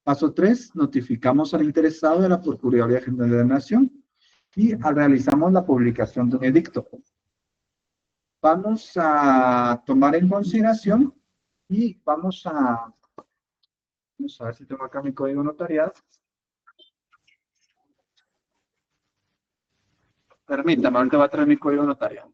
Paso 3, notificamos al interesado de la Procuraduría General de la Nación y realizamos la publicación de un edicto. Vamos a tomar en consideración y vamos a ver si tengo acá mi código notarial. Permítame, ahorita va a traer mi código notarial.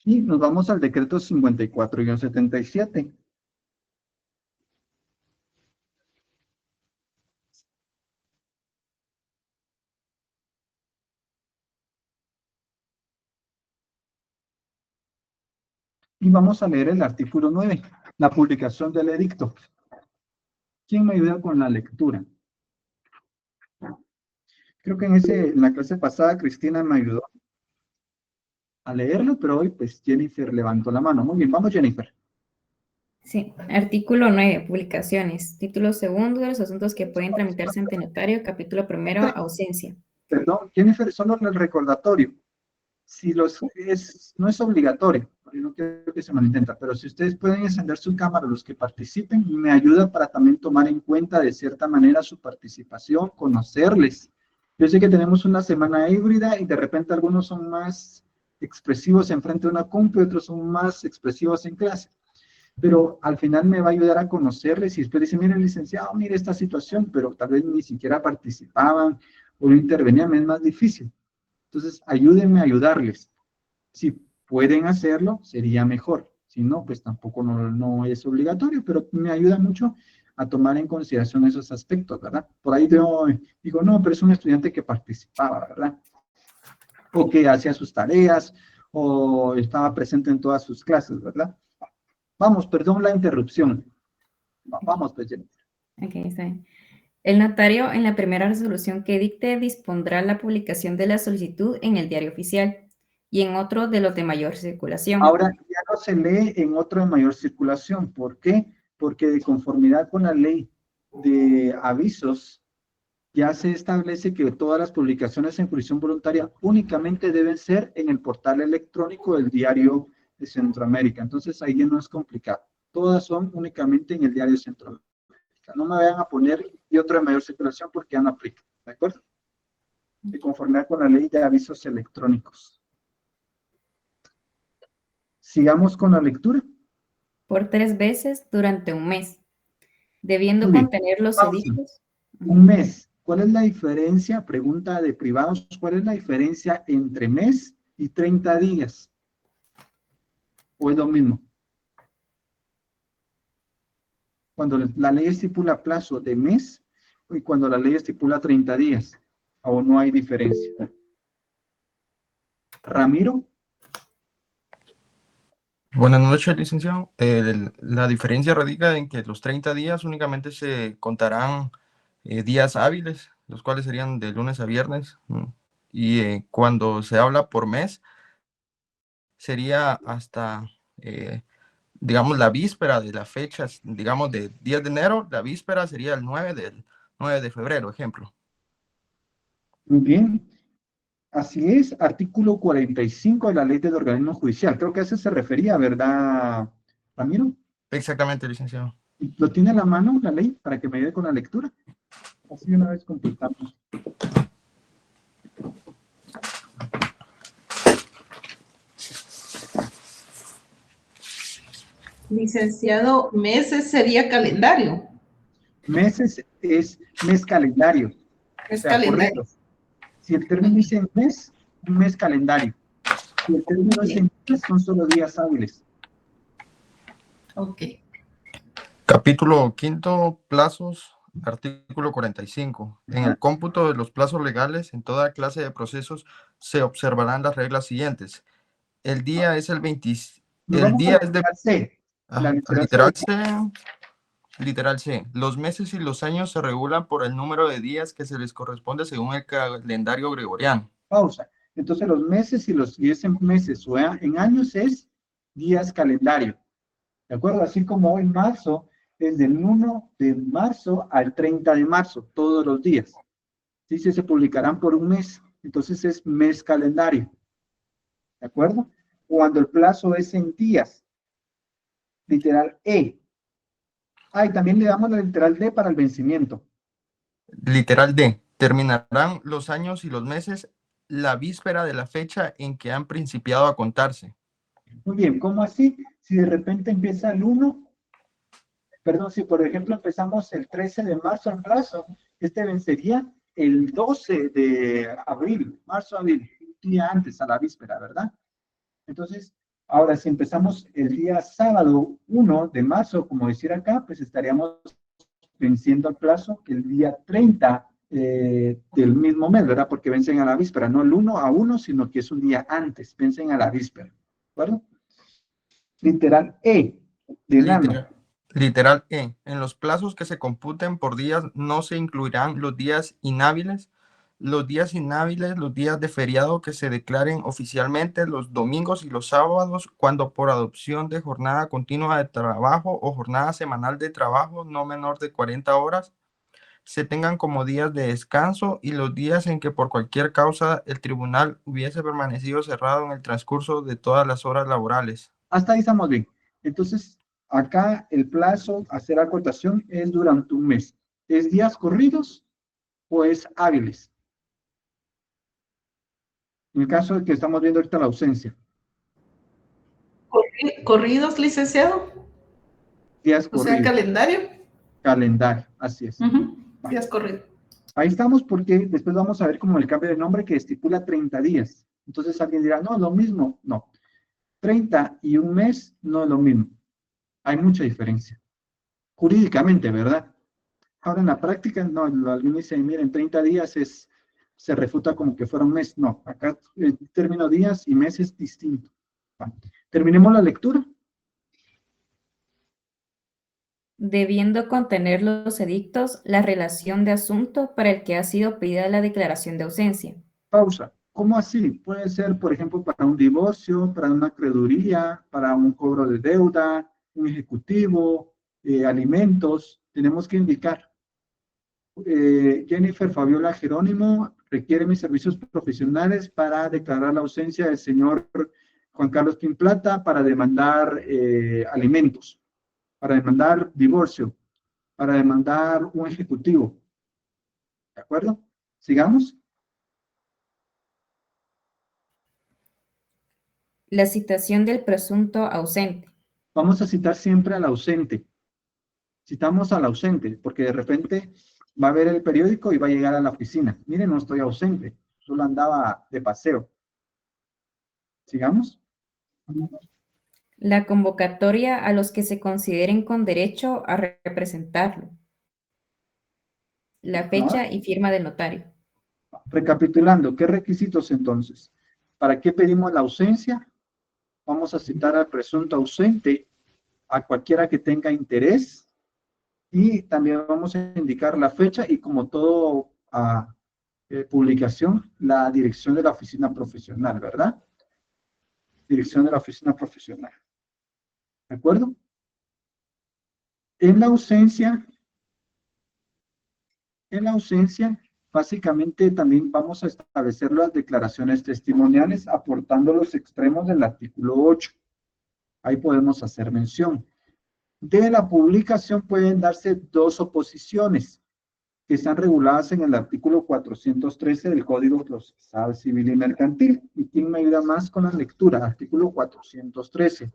Y nos vamos al decreto 54-77. Y vamos a leer el artículo 9, la publicación del edicto. ¿Quién me ayuda con la lectura? Creo que en la clase pasada Cristina me ayudó a leerlo, pero hoy pues Jennifer levantó la mano. Muy bien, vamos Jennifer. Sí, artículo 9, publicaciones. Título segundo de los asuntos que pueden tramitarse ante notario. Capítulo primero, ausencia. Perdón, Jennifer, solo el recordatorio. Si no es obligatorio, no quiero que se malentienda, pero si ustedes pueden encender su cámara, los que participen, me ayuda para también tomar en cuenta de cierta manera su participación, conocerles. Yo sé que tenemos una semana híbrida y de repente algunos son más expresivos en frente de una compu y otros son más expresivos en clase. pero al final me va a ayudar a conocerles y después dice, mire, licenciado, mire esta situación, pero tal vez ni siquiera participaban o no intervenían, me es más difícil. Entonces, ayúdenme a ayudarles. Si pueden hacerlo, sería mejor. Si no, pues tampoco no es obligatorio, pero me ayuda mucho a tomar en consideración esos aspectos, ¿verdad? Por ahí yo digo, no, pero es un estudiante que participaba, ¿verdad? O que hacía sus tareas, o estaba presente en todas sus clases, ¿verdad? Vamos, perdón la interrupción. Vamos, pues, Jennifer. Ok, está bien. El notario en la primera resolución que dicte dispondrá la publicación de la solicitud en el diario oficial y en otro de los de mayor circulación. Ahora ya no se lee en otro de mayor circulación. ¿Por qué? Porque de conformidad con la ley de avisos, ya se establece que todas las publicaciones en jurisdicción voluntaria únicamente deben ser en el portal electrónico del diario de Centroamérica. Entonces ahí ya no es complicado. Todas son únicamente en el diario de Centroamérica. No me vayan a poner y otro de mayor circulación porque ya no aplica. ¿De acuerdo? De conformidad con la ley de avisos electrónicos. Sigamos con la lectura. Por 3 veces durante un mes, debiendo Muy bien. contener los Pausa. edictos. Un mes. ¿Cuál es la diferencia? Pregunta de privados. ¿Cuál es la diferencia entre mes y 30 días? ¿O es lo mismo? Cuando la ley estipula plazo de mes y cuando la ley estipula 30 días. ¿O no hay diferencia? Ramiro. Buenas noches, licenciado. La diferencia radica en que los 30 días únicamente se contarán días hábiles, los cuales serían de lunes a viernes. Y cuando se habla por mes, sería hasta, digamos, la víspera de la fecha, digamos, de 10 de enero, la víspera sería el 9 de febrero, ejemplo. Muy bien. Así es, artículo 45 de la ley del organismo judicial. Creo que a eso se refería, ¿verdad, Ramiro? Exactamente, licenciado. ¿Lo tiene a la mano la ley para que me ayude con la lectura? Así una vez completamos. Licenciado, meses sería calendario. Meses es mes calendario. Es O sea, calendario. correcto. Si el término dice en mes, un mes calendario. Si el término dice en días, son solo días hábiles. Ok. Capítulo quinto, plazos, artículo 45. En el cómputo de los plazos legales en toda clase de procesos se observarán las reglas siguientes. El día es el 20. El día es de... C. Ajá, literal C. Literal C. Los meses y los años se regulan por el número de días que se les corresponde según el calendario gregoriano. Pausa. Entonces los meses y es en meses o en años es días calendario. ¿De acuerdo? Así como hoy marzo es del 1 de marzo al 30 de marzo, todos los días. Sí, se publicarán por un mes. Entonces es mes calendario. ¿De acuerdo? Cuando el plazo es en días. Literal E. Ah, y también le damos la literal D para el vencimiento. Literal D. Terminarán los años y los meses la víspera de la fecha en que han principiado a contarse. Muy bien, ¿cómo así? Si de repente empieza el 1, perdón, si por ejemplo empezamos el 13 de marzo en plazo, este vencería el 12 de abril, marzo-abril, un día antes, a la víspera, ¿verdad? Entonces, ahora si empezamos el día sábado 1 de marzo, como decir acá, pues estaríamos venciendo el plazo el día 30 del mismo mes, ¿verdad? Porque vencen a la víspera, no el 1 a 1, sino que es un día antes, vencen a la víspera, ¿de acuerdo? Literal E, de nano. Literal E. En los plazos que se computen por días no se incluirán los días inhábiles, los días de feriado que se declaren oficialmente, los domingos y los sábados, cuando por adopción de jornada continua de trabajo o jornada semanal de trabajo no menor de 40 horas, se tengan como días de descanso y los días en que por cualquier causa el tribunal hubiese permanecido cerrado en el transcurso de todas las horas laborales. Hasta ahí estamos bien. Entonces, acá el plazo a hacer acotación es durante un mes. ¿Es días corridos o es hábiles? En el caso de que estamos viendo ahorita la ausencia. ¿Corridos, licenciado? Días O sea, corridos. calendario. Calendario, así es. Días corridos. Ahí estamos porque después vamos a ver como el cambio de nombre que estipula 30 días. Entonces alguien dirá, no, lo mismo. No, 30 y un mes no es lo mismo. Hay mucha diferencia. Jurídicamente, ¿verdad? Ahora en la práctica, no, alguien dice, miren, 30 días se refuta como que fuera un mes. No, acá el término días y mes es distinto. Va. Terminemos la lectura. Debiendo contener los edictos la relación de asunto para el que ha sido pedida la declaración de ausencia. Pausa. ¿Cómo así? Puede ser, por ejemplo, para un divorcio, para una acreeduría, para un cobro de deuda, un ejecutivo, alimentos. Tenemos que indicar. Jennifer Fabiola Jerónimo requiere mis servicios profesionales para declarar la ausencia del señor Juan Carlos Quimplata para demandar alimentos, para demandar divorcio, para demandar un ejecutivo. ¿De acuerdo? ¿Sigamos? La citación del presunto ausente. Vamos a citar siempre al ausente. Citamos al ausente, porque de repente va a ver el periódico y va a llegar a la oficina. Miren, no estoy ausente, solo andaba de paseo. ¿Sigamos? La convocatoria a los que se consideren con derecho a representarlo. La fecha y firma del notario. Recapitulando, ¿qué requisitos entonces? ¿Para qué pedimos la ausencia? Vamos a citar al presunto ausente, a cualquiera que tenga interés, y también vamos a indicar la fecha y como todo publicación, la dirección de la oficina profesional, ¿verdad? Dirección de la oficina profesional. ¿De acuerdo? En la ausencia, básicamente también vamos a establecer las declaraciones testimoniales aportando los extremos del artículo 8. Ahí podemos hacer mención. De la publicación pueden darse dos oposiciones que están reguladas en el artículo 413 del Código Procesal Civil y Mercantil. ¿Y quién me ayuda más con la lectura? Artículo 413.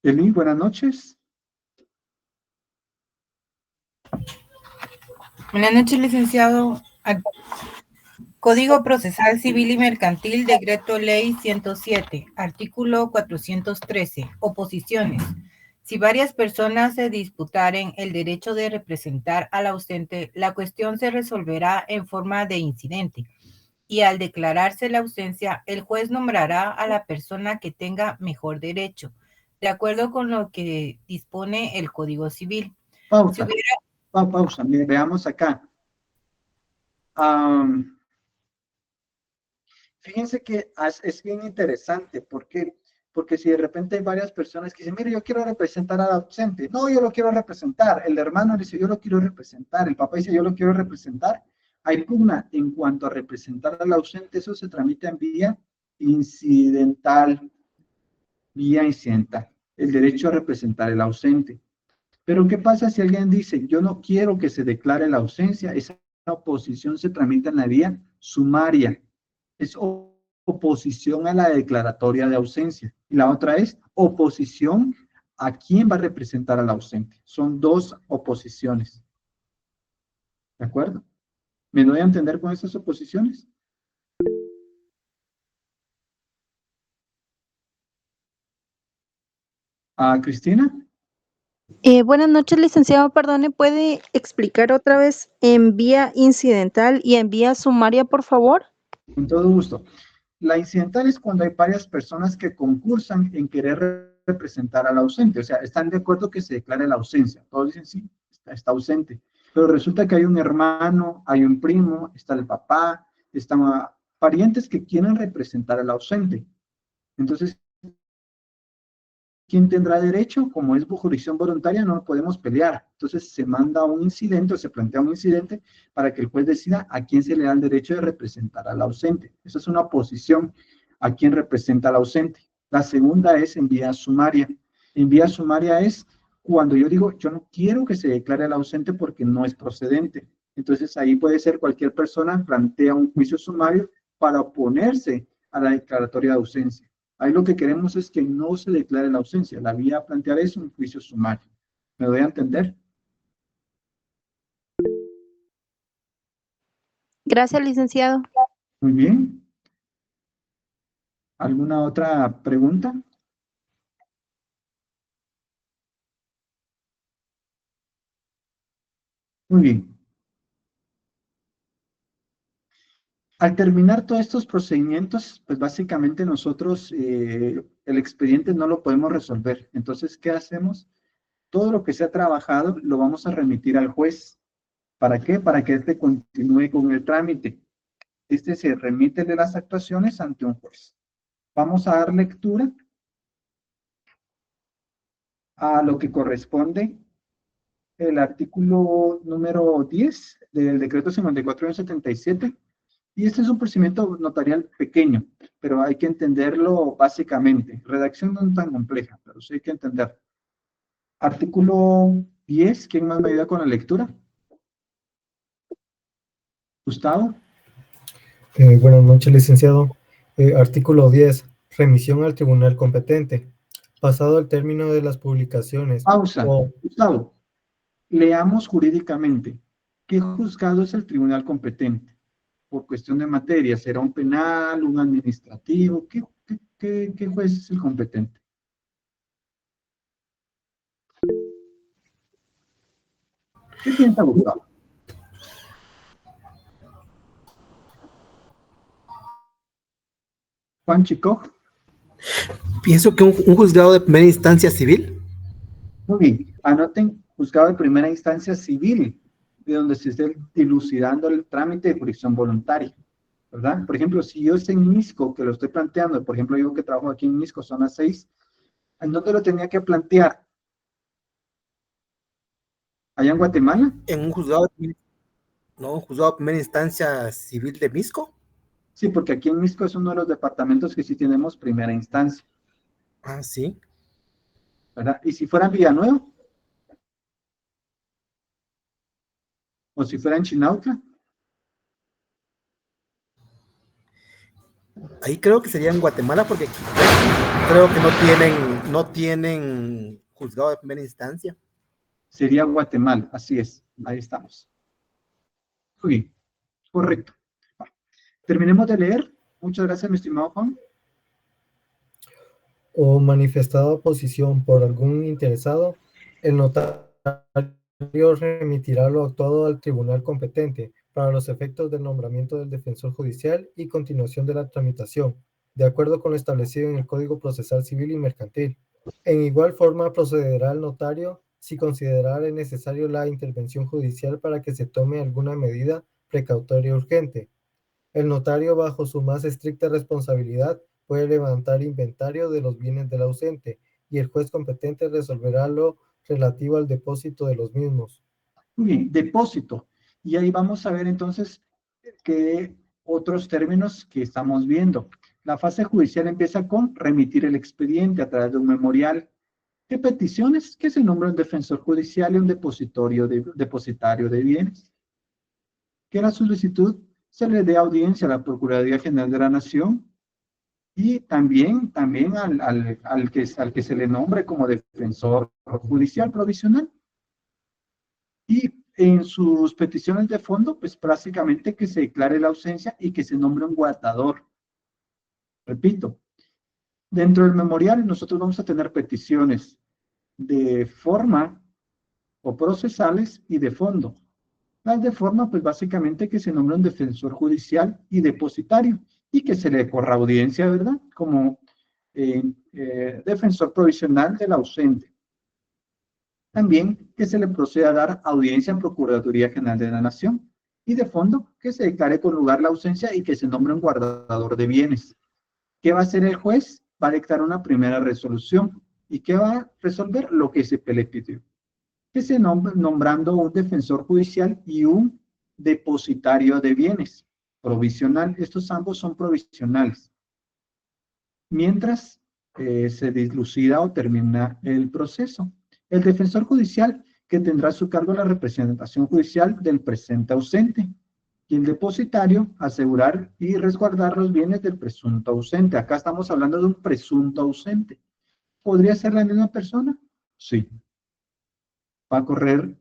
Eli, buenas noches. Buenas noches, licenciado. Código Procesal Civil y Mercantil, Decreto Ley 107, artículo 413, oposiciones. Si varias personas se disputaren el derecho de representar al ausente, la cuestión se resolverá en forma de incidente, y al declararse la ausencia, el juez nombrará a la persona que tenga mejor derecho, de acuerdo con lo que dispone el Código Civil. Pausa. Pausa. Mire, veamos acá. Fíjense que es bien interesante. ¿Por qué? Porque si de repente hay varias personas que dicen, mire, yo quiero representar al ausente. No, yo lo quiero representar. El hermano dice, yo lo quiero representar. El papá dice, yo lo quiero representar. Hay pugna en cuanto a representar al ausente. Eso se tramita en vía incidental. El derecho a representar el ausente. Pero ¿qué pasa si alguien dice, yo no quiero que se declare la ausencia? Esa oposición se tramita en la vía sumaria. Es oposición a la declaratoria de ausencia. Y la otra es oposición a quién va a representar al ausente. Son dos oposiciones. ¿De acuerdo? ¿Me doy a entender con estas oposiciones? ¿Cristina? Buenas noches, licenciado. Perdone, ¿puede explicar otra vez en vía incidental y en vía sumaria, por favor? Con todo gusto. La incidental es cuando hay varias personas que concursan en querer representar al ausente. O sea, están de acuerdo que se declare la ausencia. Todos dicen, sí, está ausente. Pero resulta que hay un hermano, hay un primo, está el papá, están parientes que quieren representar al ausente. Entonces, ¿quién tendrá derecho? Como es jurisdicción voluntaria, no podemos pelear. Entonces se manda un incidente, se plantea un incidente para que el juez decida a quién se le da el derecho de representar al ausente. Esa es una oposición a quién representa al ausente. La segunda es en vía sumaria. En vía sumaria es cuando yo digo, yo no quiero que se declare al ausente porque no es procedente. Entonces ahí puede ser cualquier persona plantea un juicio sumario para oponerse a la declaratoria de ausencia. Ahí lo que queremos es que no se declare la ausencia. La vía a plantear es un juicio sumario. ¿Me doy a entender? Gracias, licenciado. Muy bien. ¿Alguna otra pregunta? Muy bien. Al terminar todos estos procedimientos, pues básicamente nosotros el expediente no lo podemos resolver. Entonces, ¿qué hacemos? Todo lo que se ha trabajado lo vamos a remitir al juez. ¿Para qué? Para que éste continúe con el trámite. Este se remite de las actuaciones ante un juez. Vamos a dar lectura a lo que corresponde el artículo número 10 del decreto 54/77. Y este es un procedimiento notarial pequeño, pero hay que entenderlo básicamente. Redacción no es tan compleja, pero sí hay que entender. Artículo 10, ¿quién más me ayuda con la lectura? Gustavo. Buenas noches, licenciado. Artículo 10. Remisión al tribunal competente. Pasado el término de las publicaciones. Pausa. Gustavo, leamos jurídicamente. ¿Qué juzgado es el tribunal competente? Por cuestión de materia, ¿será un penal, un administrativo? ¿Qué juez es el competente? ¿Qué piensa Gustavo? Juan Chico. Pienso que un juzgado de primera instancia civil. Muy bien, anoten juzgado de primera instancia civil, de donde se esté dilucidando el trámite de jurisdicción voluntaria, ¿verdad? Por ejemplo, si yo estoy en Misco, que lo estoy planteando, por ejemplo, yo que trabajo aquí en Misco, zona 6, ¿en dónde lo tenía que plantear? ¿Allá en Guatemala? En un juzgado, no, un juzgado de primera instancia civil de Misco. Sí, porque aquí en Misco es uno de los departamentos que sí tenemos primera instancia. Ah, sí. ¿Verdad? ¿Y si fuera en Villanueva? ¿O si fuera en Chinautla? Ahí creo que sería en Guatemala porque creo que no tienen juzgado de primera instancia. Sería Guatemala, así es. Ahí estamos. Muy bien, correcto. Terminemos de leer. Muchas gracias, mi estimado Juan. O manifestada oposición por algún interesado, el notario remitirá lo actuado al tribunal competente para los efectos del nombramiento del defensor judicial y continuación de la tramitación, de acuerdo con lo establecido en el Código Procesal Civil y Mercantil. En igual forma procederá el notario si considerare necesario la intervención judicial para que se tome alguna medida precautoria urgente. El notario, bajo su más estricta responsabilidad, puede levantar inventario de los bienes del ausente y el juez competente resolverá lo relativo al depósito de los mismos. Muy bien, depósito. Y ahí vamos a ver entonces qué otros términos que estamos viendo. La fase judicial empieza con remitir el expediente a través de un memorial. ¿Qué peticiones? Que se nombra un defensor judicial y un depositario de bienes. Que la solicitud se le dé audiencia a la Procuraduría General de la Nación y también al que se le nombre como defensor judicial provisional. Y en sus peticiones de fondo, pues prácticamente que se declare la ausencia y que se nombre un guardador. Repito, dentro del memorial nosotros vamos a tener peticiones de forma o procesales y de fondo. Las de forma, pues básicamente que se nombre un defensor judicial y depositario y que se le corra audiencia, ¿verdad? Como defensor provisional del ausente. También que se le proceda a dar audiencia en Procuraduría General de la Nación. Y de fondo, que se declare con lugar la ausencia y que se nombre un guardador de bienes. ¿Qué va a hacer el juez? Va a dictar una primera resolución. ¿Y qué va a resolver? Lo que se le pidió. Que se nombrando un defensor judicial y un depositario de bienes provisional. Estos ambos son provisionales. Mientras se dilucida o termina el proceso. El defensor judicial que tendrá a su cargo la representación judicial del presente ausente, y el depositario asegurar y resguardar los bienes del presunto ausente. Acá estamos hablando de un presunto ausente. ¿Podría ser la misma persona? Sí. Va a correr,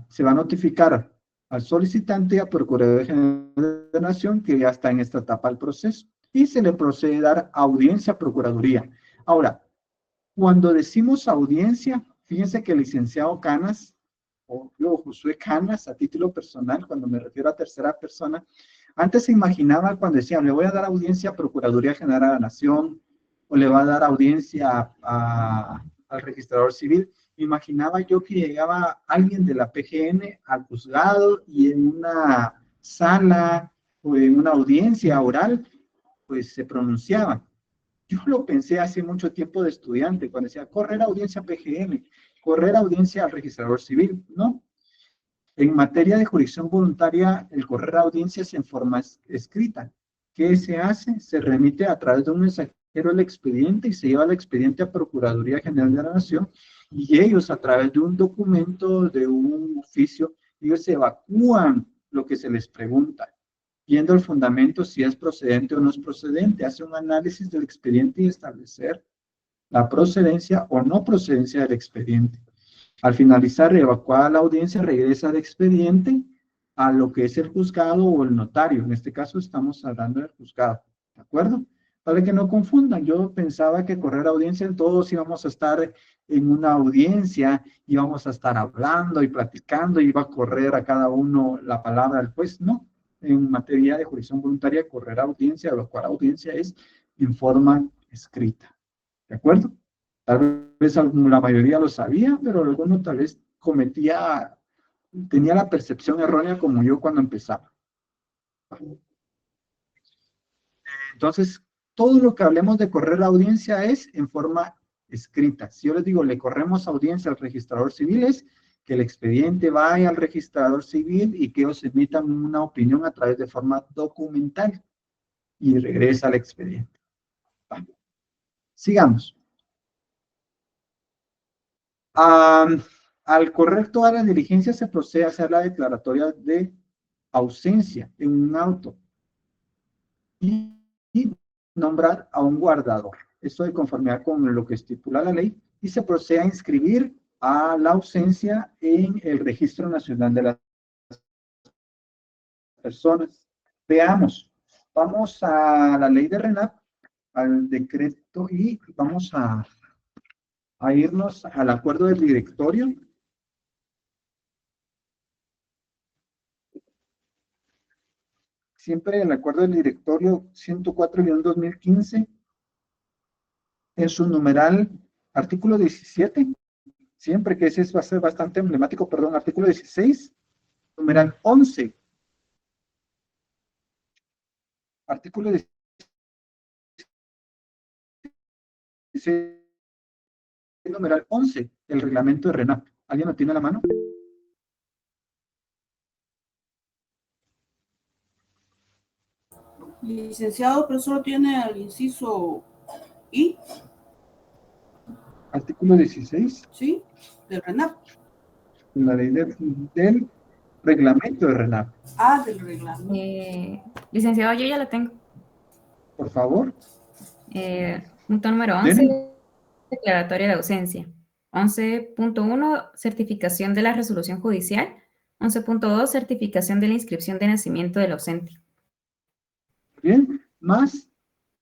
se va a notificar al solicitante y a Procuraduría General de la Nación que ya está en esta etapa del proceso, y se le procede a dar audiencia a Procuraduría. Ahora, cuando decimos audiencia, fíjense que el licenciado Canas, o yo, Josué Canas, a título personal, cuando me refiero a tercera persona, antes se imaginaba cuando decían, le voy a dar audiencia a Procuraduría General de la Nación, o le va a dar audiencia al registrador civil, me imaginaba yo que llegaba alguien de la PGN al juzgado y en una sala o en una audiencia oral, pues se pronunciaba. Yo lo pensé hace mucho tiempo de estudiante, cuando decía, correr audiencia PGN, correr audiencia al registrador civil, ¿no? En materia de jurisdicción voluntaria, el correr audiencia es en forma escrita. ¿Qué se hace? Se remite a través de un mensajero el expediente y se lleva el expediente a Procuraduría General de la Nación, y ellos a través de un documento, de un oficio, ellos evacúan lo que se les pregunta, viendo el fundamento si es procedente o no es procedente, hace un análisis del expediente y establecer la procedencia o no procedencia del expediente. Al finalizar, evacuada la audiencia, regresa el expediente a lo que es el juzgado o el notario. En este caso estamos hablando del juzgado, ¿de acuerdo? Para que no confundan, yo pensaba que correr audiencia todos íbamos a estar en una audiencia, íbamos a estar hablando y platicando, y iba a correr a cada uno la palabra del juez. No, en materia de jurisdicción voluntaria, correr audiencia, lo cual audiencia es en forma escrita. ¿De acuerdo? Tal vez la mayoría lo sabía, pero alguno tal vez tenía la percepción errónea como yo cuando empezaba. Entonces, todo lo que hablemos de correr audiencia es en forma escrita. Si yo les digo, le corremos audiencia al registrador civil, es que el expediente vaya al registrador civil y que ellos emitan una opinión a través de forma documental y regresa al expediente. Vamos. Sigamos. Al correr todas las diligencias se procede a hacer la declaratoria de ausencia en un auto y nombrar a un guardador. Esto de conformidad con lo que estipula la ley, y se procede a inscribir a la ausencia en el Registro Nacional de las Personas. Veamos, vamos a la ley de RENAP, al decreto, y vamos a irnos al acuerdo del directorio. Siempre el acuerdo del directorio 104-2015, en su numeral artículo 17, siempre que ese va a ser bastante emblemático, perdón, artículo 16, numeral 11, artículo 16, numeral 11, el reglamento de RENAP. ¿Alguien lo tiene a la mano? Licenciado, pero solo tiene el inciso I. Artículo 16. Sí, del RENAP. La ley del reglamento de RENAP. Ah, del reglamento. Licenciado, yo ya la tengo. Por favor. Punto número 11, declaratoria de ausencia. 11.1, certificación de la resolución judicial. 11.2, certificación de la inscripción de nacimiento del ausente. Bien, más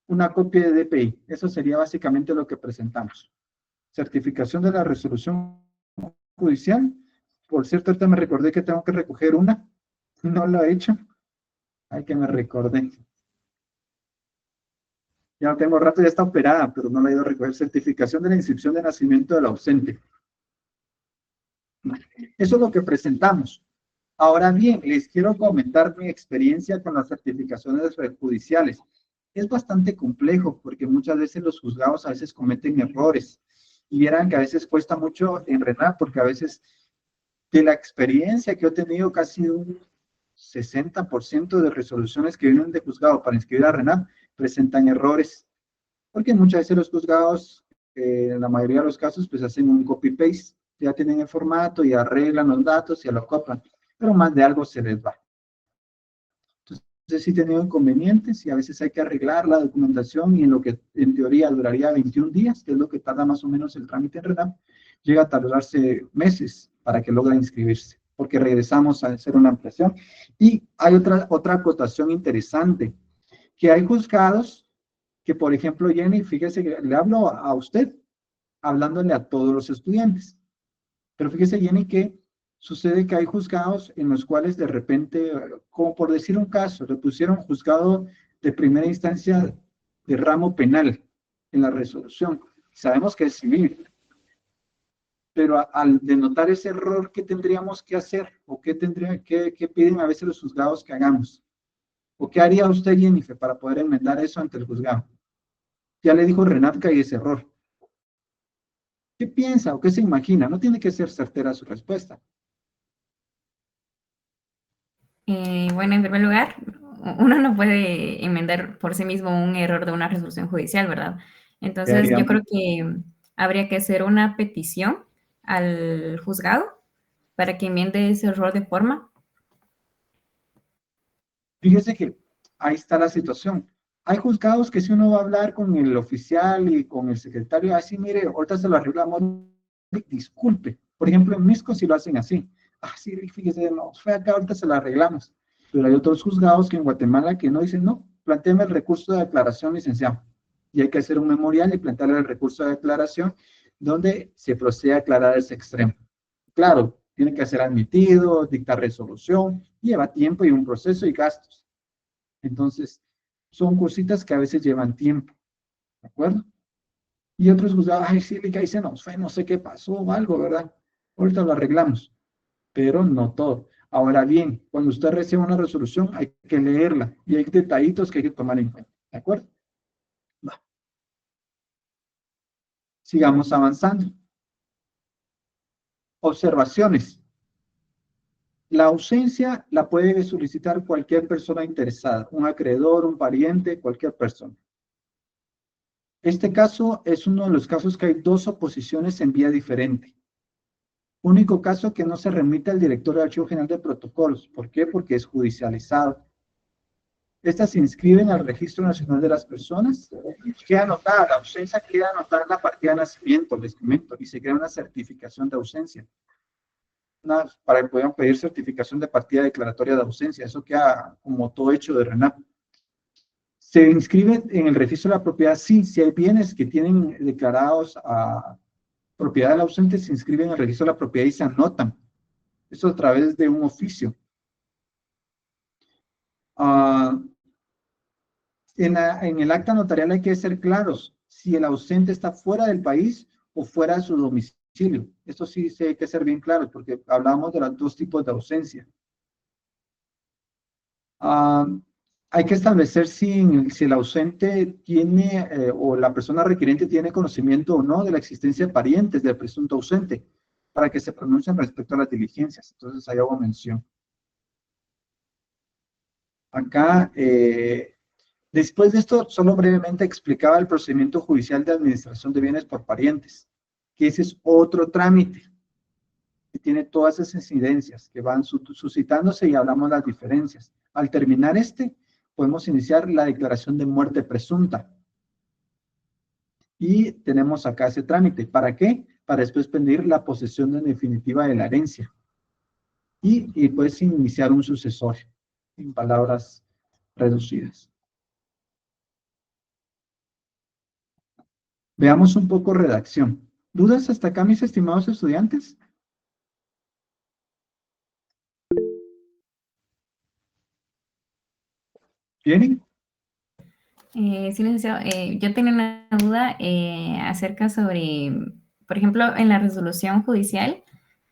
una copia de DPI. Eso sería básicamente lo que presentamos. Certificación de la resolución judicial. Por cierto, ahorita me recordé que tengo que recoger una. No lo he hecho. Ay, que me recordé. Ya lo tengo rato, ya está operada, pero no la he ido a recoger. Certificación de la inscripción de nacimiento del ausente. Eso es lo que presentamos. Ahora bien, les quiero comentar mi experiencia con las certificaciones judiciales. Es bastante complejo porque muchas veces los juzgados a veces cometen errores. Y vieran que a veces cuesta mucho en RENAP porque a veces de la experiencia que he tenido, casi un 60% de resoluciones que vienen de juzgado para inscribir a RENAP presentan errores. Porque muchas veces los juzgados, en la mayoría de los casos, pues hacen un copy-paste ya tienen el formato y arreglan los datos y lo copian, pero más de algo se les va. Entonces sí tienen inconvenientes y a veces hay que arreglar la documentación y en lo que en teoría duraría 21 días, que es lo que tarda más o menos el trámite en RENAP, llega a tardarse meses para que logre inscribirse, porque regresamos a hacer una ampliación. Y hay otra acotación interesante, que hay juzgados que, por ejemplo, Jenny, fíjese que le hablo a usted, hablándole a todos los estudiantes, pero fíjese, Jenny, que sucede que hay juzgados en los cuales de repente, como por decir un caso, le pusieron juzgado de primera instancia de ramo penal en la resolución. Sabemos que es civil, pero al denotar ese error, ¿qué tendríamos que hacer? ¿O qué piden a veces los juzgados que hagamos? ¿O qué haría usted, Jennifer, para poder enmendar eso ante el juzgado? Ya le dijo Renat que hay ese error. ¿Qué piensa o qué se imagina? No tiene que ser certera su respuesta. Bueno, en primer lugar, uno no puede enmendar por sí mismo un error de una resolución judicial, ¿verdad? Entonces, yo creo que habría que hacer una petición al juzgado para que enmiende ese error de forma. Fíjese que ahí está la situación. Hay juzgados que si uno va a hablar con el oficial y con el secretario, así, mire, ahorita se lo arreglamos, disculpe. Por ejemplo, en Misco sí lo hacen así. Ah, sí, fíjese, no, fue acá, ahorita se la arreglamos. Pero hay otros juzgados que en Guatemala que no dicen, no, plantéeme el recurso de declaración, licenciado. Y hay que hacer un memorial y plantearle el recurso de declaración donde se procede a aclarar ese extremo. Claro, tiene que ser admitido, dictar resolución, lleva tiempo y un proceso y gastos. Entonces, son cositas que a veces llevan tiempo, ¿de acuerdo? Y otros juzgados, ay, sí, que ahí se nos fue, no sé qué pasó o algo, ¿verdad? Ahorita lo arreglamos, pero no todo. Ahora bien, cuando usted recibe una resolución, hay que leerla y hay detallitos que hay que tomar en cuenta, ¿de acuerdo? Va. Sigamos avanzando. Observaciones. La ausencia la puede solicitar cualquier persona interesada, un acreedor, un pariente, cualquier persona. Este caso es uno de los casos que hay dos oposiciones en vía diferente. Único caso que no se remite al director del Archivo General de Protocolos. ¿Por qué? Porque es judicializado. Estas se inscriben al Registro Nacional de las Personas. Queda anotada, la ausencia queda anotada en la partida de nacimiento, les comento, y se crea una certificación de ausencia. Para que puedan pedir certificación de partida declaratoria de ausencia. Eso queda como todo hecho de RENAP. Se inscribe en el registro de la propiedad, sí, si hay bienes que tienen declarados a propiedad del ausente, se inscriben en el registro de la propiedad y se anotan. Eso a través de un oficio. En el acta notarial hay que ser claros si el ausente está fuera del país o fuera de su domicilio. Esto sí hay que ser bien claros porque hablábamos de los dos tipos de ausencia. Hay que establecer si el ausente tiene o la persona requiriente tiene conocimiento o no de la existencia de parientes del presunto ausente para que se pronuncien respecto a las diligencias. Entonces ahí hago mención. Acá, después de esto, solo brevemente explicaba el procedimiento judicial de administración de bienes por parientes, que ese es otro trámite que tiene todas esas incidencias que van suscitándose y hablamos de las diferencias. Al terminar podemos iniciar la declaración de muerte presunta. Y tenemos acá ese trámite. ¿Para qué? Para después pedir la posesión definitiva de la herencia. Y pues iniciar un sucesorio, en palabras reducidas. Veamos un poco redacción. ¿Dudas hasta acá, mis estimados estudiantes? ¿Jenny? Sí, licenciado. Yo tenía una duda acerca sobre, por ejemplo, en la resolución judicial,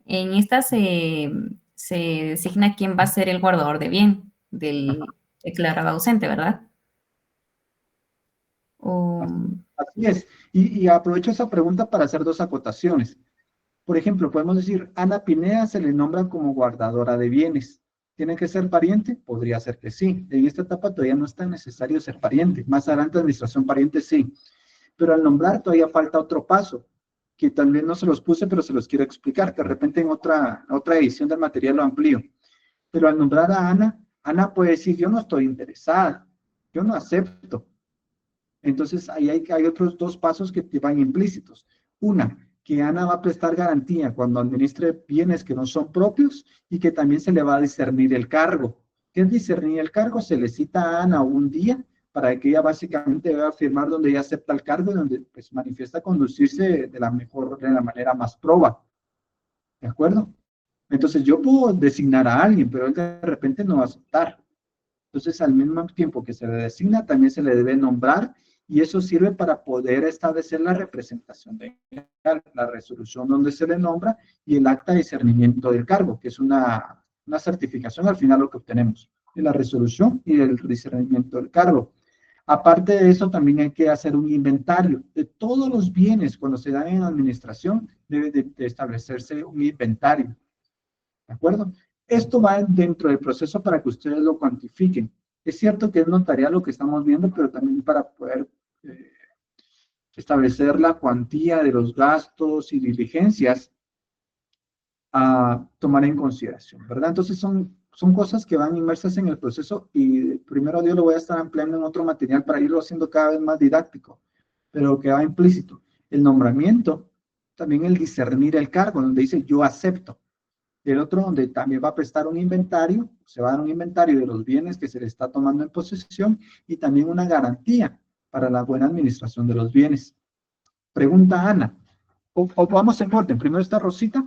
en esta se designa quién va a ser el guardador de bien del declarado ausente, ¿verdad? Así es. Y aprovecho esa pregunta para hacer dos acotaciones. Por ejemplo, podemos decir, Ana Pineda se le nombra como guardadora de bienes. ¿Tiene que ser pariente? Podría ser que sí. En esta etapa todavía no es tan necesario ser pariente. Más adelante, administración pariente sí. Pero al nombrar todavía falta otro paso. que también no se los puse, pero se los quiero explicar. De repente en otra edición del material lo amplío. Pero al nombrar a Ana, Ana puede decir, yo no estoy interesada, yo no acepto. Entonces, ahí hay otros dos pasos que te van implícitos. Una, que Ana va a prestar garantía cuando administre bienes que no son propios y que también se le va a discernir el cargo. ¿Qué es discernir el cargo? Se le cita a Ana un día para que ella básicamente va a firmar donde ella acepta el cargo y donde pues, manifiesta conducirse de la manera más proba. ¿De acuerdo? Entonces, yo puedo designar a alguien, pero él de repente no va a aceptar. Entonces, al mismo tiempo que se le designa, también se le debe nombrar, y eso sirve para poder establecer la representación de la resolución donde se le nombra y el acta de discernimiento del cargo, que es una certificación al final lo que obtenemos, de la resolución y el discernimiento del cargo. Aparte de eso, también hay que hacer un inventario de todos los bienes. Cuando se dan en administración, debe de establecerse un inventario. ¿De acuerdo? Esto va dentro del proceso para que ustedes lo cuantifiquen. Es cierto que es notarial lo que estamos viendo, pero también para poder establecer la cuantía de los gastos y diligencias a tomar en consideración, ¿verdad? Entonces son cosas que van inmersas en el proceso y primero Dios lo voy a estar ampliando en otro material para irlo haciendo cada vez más didáctico, pero que va implícito. El nombramiento, también el discernir el cargo, donde dice yo acepto. El otro donde también va a prestar un inventario, se va a dar un inventario de los bienes que se le está tomando en posesión y también una garantía para la buena administración de los bienes. Pregunta Ana, o vamos en orden, primero está Rosita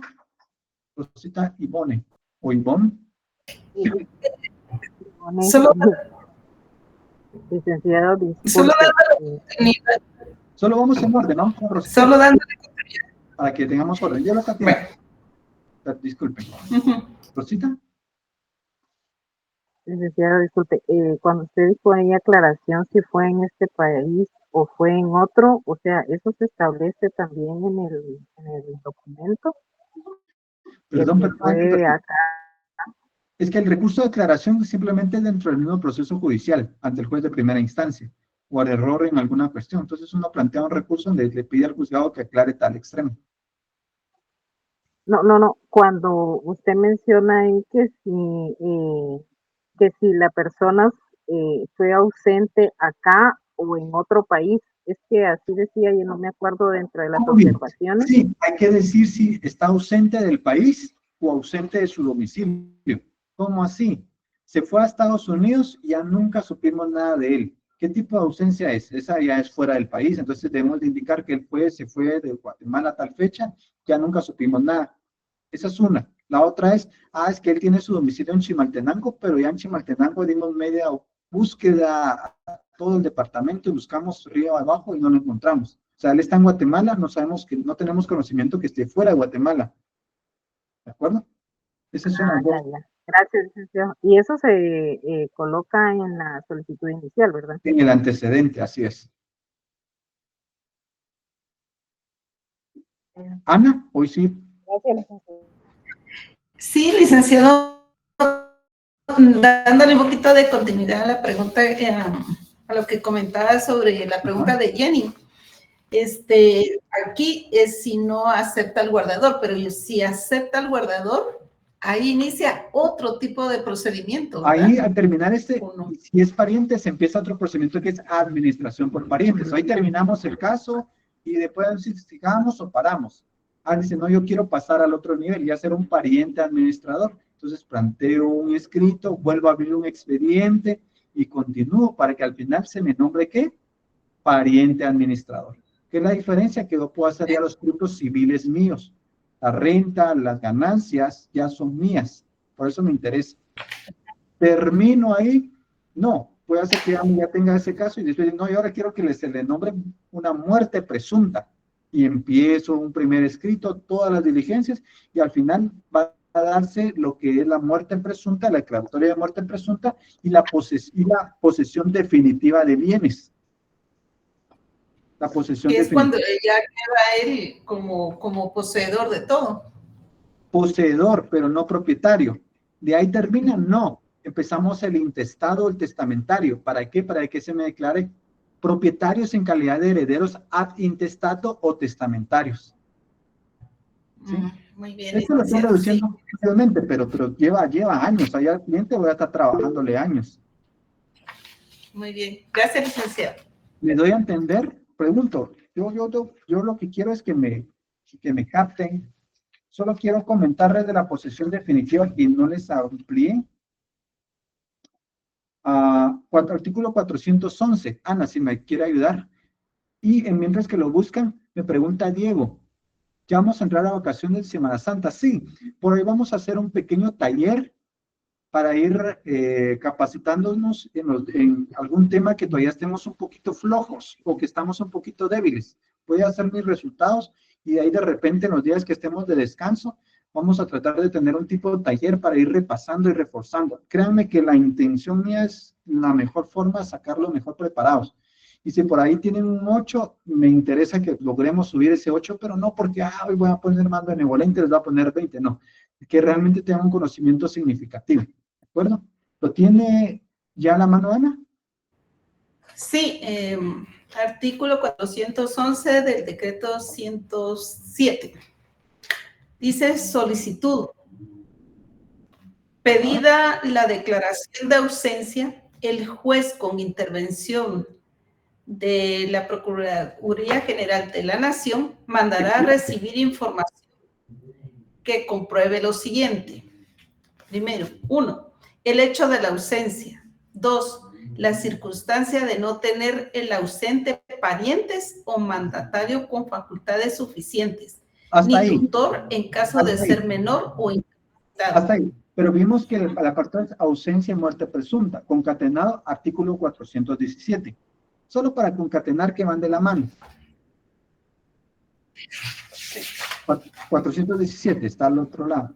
Ivone, o Ivonne. Licenciado, solo vamos en orden, ¿no? Rosita, Solo dándole para que tengamos orden. Ya lo está bien. Disculpen. Rosita. Licenciado, disculpe, cuando usted dijo ahí aclaración si fue en este país o fue en otro, o sea, ¿eso se establece también en el documento? Perdón, fue acá. Es que el recurso de aclaración simplemente es dentro del mismo proceso judicial, ante el juez de primera instancia, o al error en alguna cuestión. Entonces uno plantea un recurso donde le pide al juzgado que aclare tal extremo. No, cuando usted menciona ahí que si la persona fue ausente acá o en otro país, es que así decía, yo no me acuerdo dentro de las observaciones. Sí, hay que decir si está ausente del país o ausente de su domicilio. ¿Cómo así? Se fue a Estados Unidos y ya nunca supimos nada de él. ¿Qué tipo de ausencia es? Esa ya es fuera del país, entonces debemos de indicar que él se fue de Guatemala a tal fecha, ya nunca supimos nada. Esa es una. La otra es que él tiene su domicilio en Chimaltenango, pero ya en Chimaltenango dimos media búsqueda a todo el departamento y buscamos río abajo y no lo encontramos. O sea, él está en Guatemala, no tenemos conocimiento que esté fuera de Guatemala. ¿De acuerdo? Esa es una cosa. Gracias, licenciado. Y eso se coloca en la solicitud inicial, ¿verdad? En el antecedente, así es. Ana, hoy sí. Gracias, licenciado. Sí, licenciado, dándole un poquito de continuidad a la pregunta, a lo que comentaba sobre la pregunta de Jenny. Aquí es si no acepta el guardador, pero si acepta el guardador, ahí inicia otro tipo de procedimiento, ¿verdad? Ahí al terminar si es pariente, se empieza otro procedimiento que es administración por parientes. Ahí terminamos el caso y después si sigamos o paramos. Dice, no, yo quiero pasar al otro nivel y hacer un pariente administrador. Entonces planteo un escrito, vuelvo a abrir un expediente y continúo para que al final se me nombre ¿qué? Pariente administrador. ¿Qué es la diferencia? Que yo puedo hacer ya los frutos civiles míos. La renta, las ganancias ya son mías. Por eso me interesa. ¿Termino ahí? No. Puede ser que ya tenga ese caso y después, no, yo ahora quiero que se le nombre una muerte presunta. Y empiezo un primer escrito, todas las diligencias, y al final va a darse lo que es la muerte presunta, la declaratoria de muerte presunta y la posesión definitiva de bienes. La posesión es definitiva. Cuando ya queda él como poseedor de todo. Poseedor, pero no propietario. ¿De ahí termina? No. Empezamos el intestado, el testamentario. ¿Para qué? Para que se me declare propietarios en calidad de herederos ad intestato o testamentarios. ¿sí? Muy bien, Esto lo estoy licenciado, sí. reduciendo obviamente, pero lleva años. Allá al cliente voy a estar trabajándole años. Muy bien. Gracias, licenciado. ¿Me doy a entender? Pregunto. Yo lo que quiero es que me capten. Solo quiero comentarles de la posesión definitiva y no les amplíe. Artículo 411. Ana, si me quiere ayudar. Y mientras que lo buscan, me pregunta Diego, ¿ya vamos a entrar a vacaciones de Semana Santa? Sí, por ahí vamos a hacer un pequeño taller para ir capacitándonos en algún tema que todavía estemos un poquito flojos o que estamos un poquito débiles. Voy a hacer mis resultados y de ahí de repente en los días que estemos de descanso, vamos a tratar de tener un tipo de taller para ir repasando y reforzando. Créanme que la intención mía es la mejor forma de sacarlo mejor preparados. Y si por ahí tienen un 8, me interesa que logremos subir ese 8, pero no porque hoy voy a poner más benevolente, les voy a poner 20, no. Que realmente tengan un conocimiento significativo. ¿De acuerdo? ¿Lo tiene ya a la mano, Ana? Sí, artículo 411 del decreto 107. Dice solicitud. Pedida la declaración de ausencia, el juez con intervención de la Procuraduría General de la Nación mandará a recibir información que compruebe lo siguiente. Primero, 1, el hecho de la ausencia. 2, la circunstancia de no tener el ausente parientes o mandatario con facultades suficientes, Hasta ni ahí. tutor en caso de ser menor o incapacitado. Hasta ahí. Pero vimos que el apartado es ausencia y muerte presunta, concatenado, artículo 417. Solo para concatenar que van de la mano. 417 está al otro lado.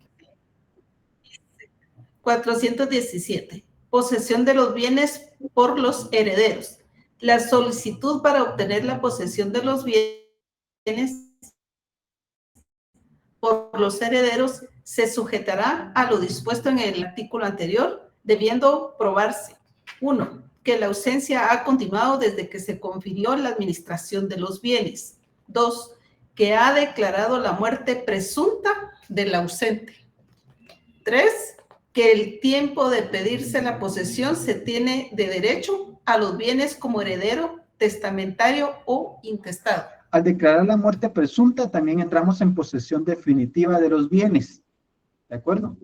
417. Posesión de los bienes por los herederos. La solicitud para obtener la posesión de los bienes por los herederos se sujetará a lo dispuesto en el artículo anterior, debiendo probarse: 1, que la ausencia ha continuado desde que se confirió la administración de los bienes. 2, que ha declarado la muerte presunta del ausente. 3, que el tiempo de pedirse la posesión se tiene de derecho a los bienes como heredero, testamentario o intestado. Al declarar la muerte presunta, también entramos en posesión definitiva de los bienes. ¿De acuerdo?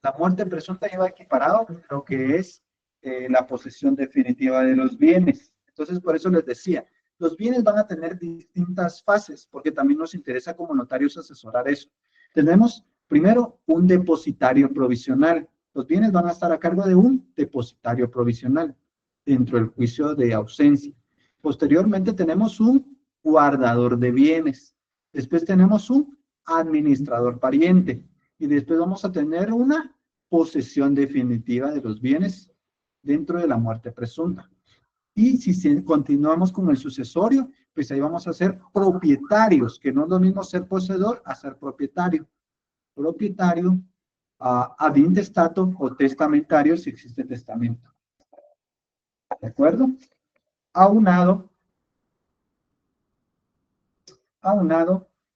La muerte presunta lleva equiparado lo que es la posesión definitiva de los bienes. Entonces, por eso les decía, los bienes van a tener distintas fases, porque también nos interesa como notarios asesorar eso. Tenemos, primero, un depositario provisional. Los bienes van a estar a cargo de un depositario provisional dentro del juicio de ausencia. Posteriormente tenemos un guardador de bienes. Después tenemos un administrador pariente. Y después vamos a tener una posesión definitiva de los bienes dentro de la muerte presunta. Y si continuamos con el sucesorio, pues ahí vamos a ser propietarios, que no es lo mismo ser poseedor a ser propietario. Propietario, ad intestato o testamentario si existe testamento. ¿De acuerdo? Aunado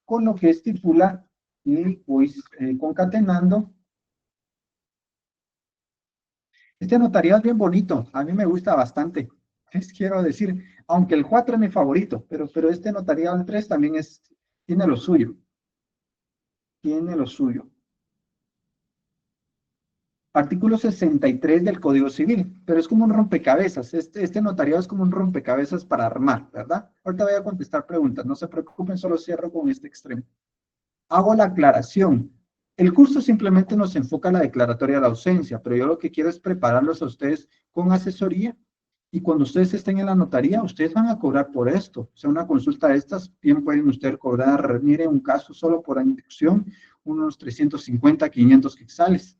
con lo que estipula y pues concatenando. Este notariado es bien bonito, a mí me gusta bastante. Les quiero decir, aunque el 4 es mi favorito, pero este notariado del 3 también tiene lo suyo. Tiene lo suyo. Artículo 63 del Código Civil, pero es como un rompecabezas. Este notariado es como un rompecabezas para armar, ¿verdad? Ahorita voy a contestar preguntas, no se preocupen, solo cierro con este extremo. Hago la aclaración. El curso simplemente nos enfoca a la declaratoria de la ausencia, pero yo lo que quiero es prepararlos a ustedes con asesoría y cuando ustedes estén en la notaría, ustedes van a cobrar por esto. O sea, una consulta de estas, bien pueden ustedes cobrar, mire, un caso solo por inducción, unos 350, 500 quetzales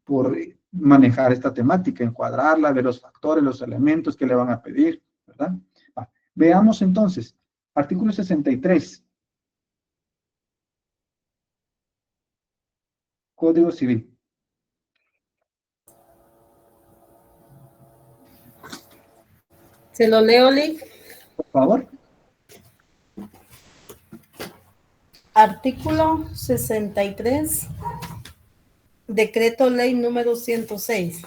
por manejar esta temática, encuadrarla, ver los factores, los elementos que le van a pedir, ¿verdad? Veamos entonces, artículo 63. Código Civil. Se lo leo, Lick. Por favor. Artículo 63, Decreto Ley número 106.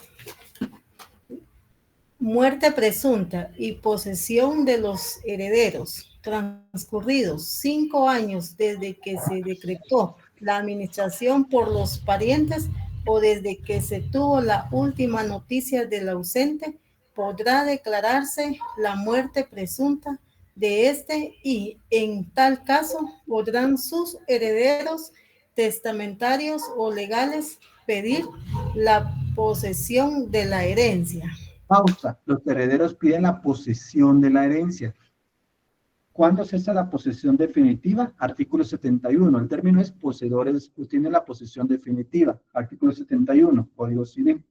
Muerte presunta y posesión de los herederos transcurridos 5 años desde que se decretó la administración por los parientes o desde que se tuvo la última noticia del ausente, podrá declararse la muerte presunta de este y, en tal caso, podrán sus herederos testamentarios o legales pedir la posesión de la herencia. Pausa. Los herederos piden la posesión de la herencia. ¿Cuándo cesa la posesión definitiva? Artículo 71. El término es poseedores, pues tiene la posesión definitiva. Artículo 71, Código Civil.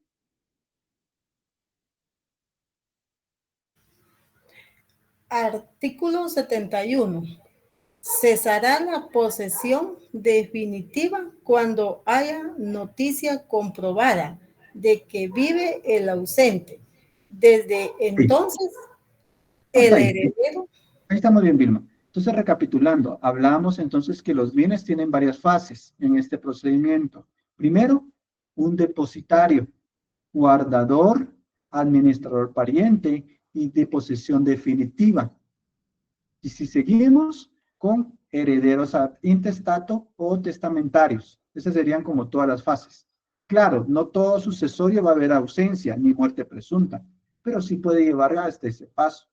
Artículo 71. Cesará la posesión definitiva cuando haya noticia comprobada de que vive el ausente. Desde entonces, el heredero... Ahí estamos bien, Vilma. Entonces, recapitulando, hablábamos entonces que los bienes tienen varias fases en este procedimiento. Primero, un depositario, guardador, administrador pariente y de posesión definitiva. Y si seguimos con herederos intestato o testamentarios, esas serían como todas las fases. Claro, no todo sucesorio va a haber ausencia ni muerte presunta, pero sí puede llevar hasta ese paso.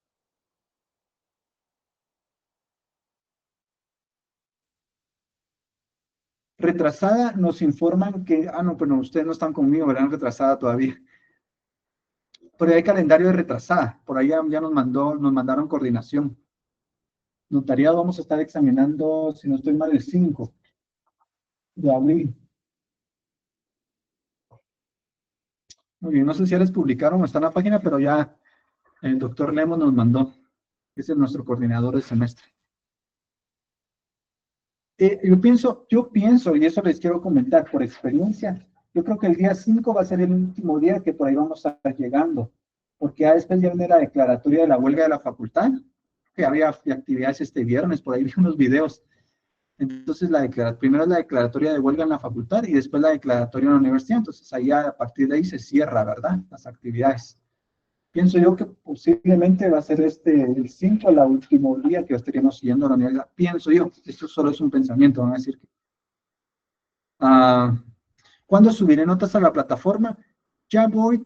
Retrasada, nos informan que, no, pero ustedes no están conmigo, ¿verdad? Retrasada todavía. Por ahí hay calendario de retrasada, por ahí ya nos mandaron coordinación. Notariado vamos a estar examinando, si no estoy mal, el 5 de abril. Muy bien, no sé si ya les publicaron o está en la página, pero ya el doctor Lemos nos mandó, que es nuestro coordinador de semestre. Yo pienso, y eso les quiero comentar por experiencia, yo creo que el día 5 va a ser el último día que por ahí vamos a estar llegando, porque ya después ya viene la declaratoria de la huelga de la facultad, que había actividades este viernes, por ahí vi unos videos. Entonces, primero es la declaratoria de huelga en la facultad y después la declaratoria en la universidad. Entonces, ahí a partir de ahí se cierra, ¿verdad? Las actividades. Pienso yo que posiblemente va a ser el 5 el último día que estaríamos siguiendo la universidad. Pienso yo, esto solo es un pensamiento, van a decir que... ¿Cuándo subiré notas a la plataforma? Ya voy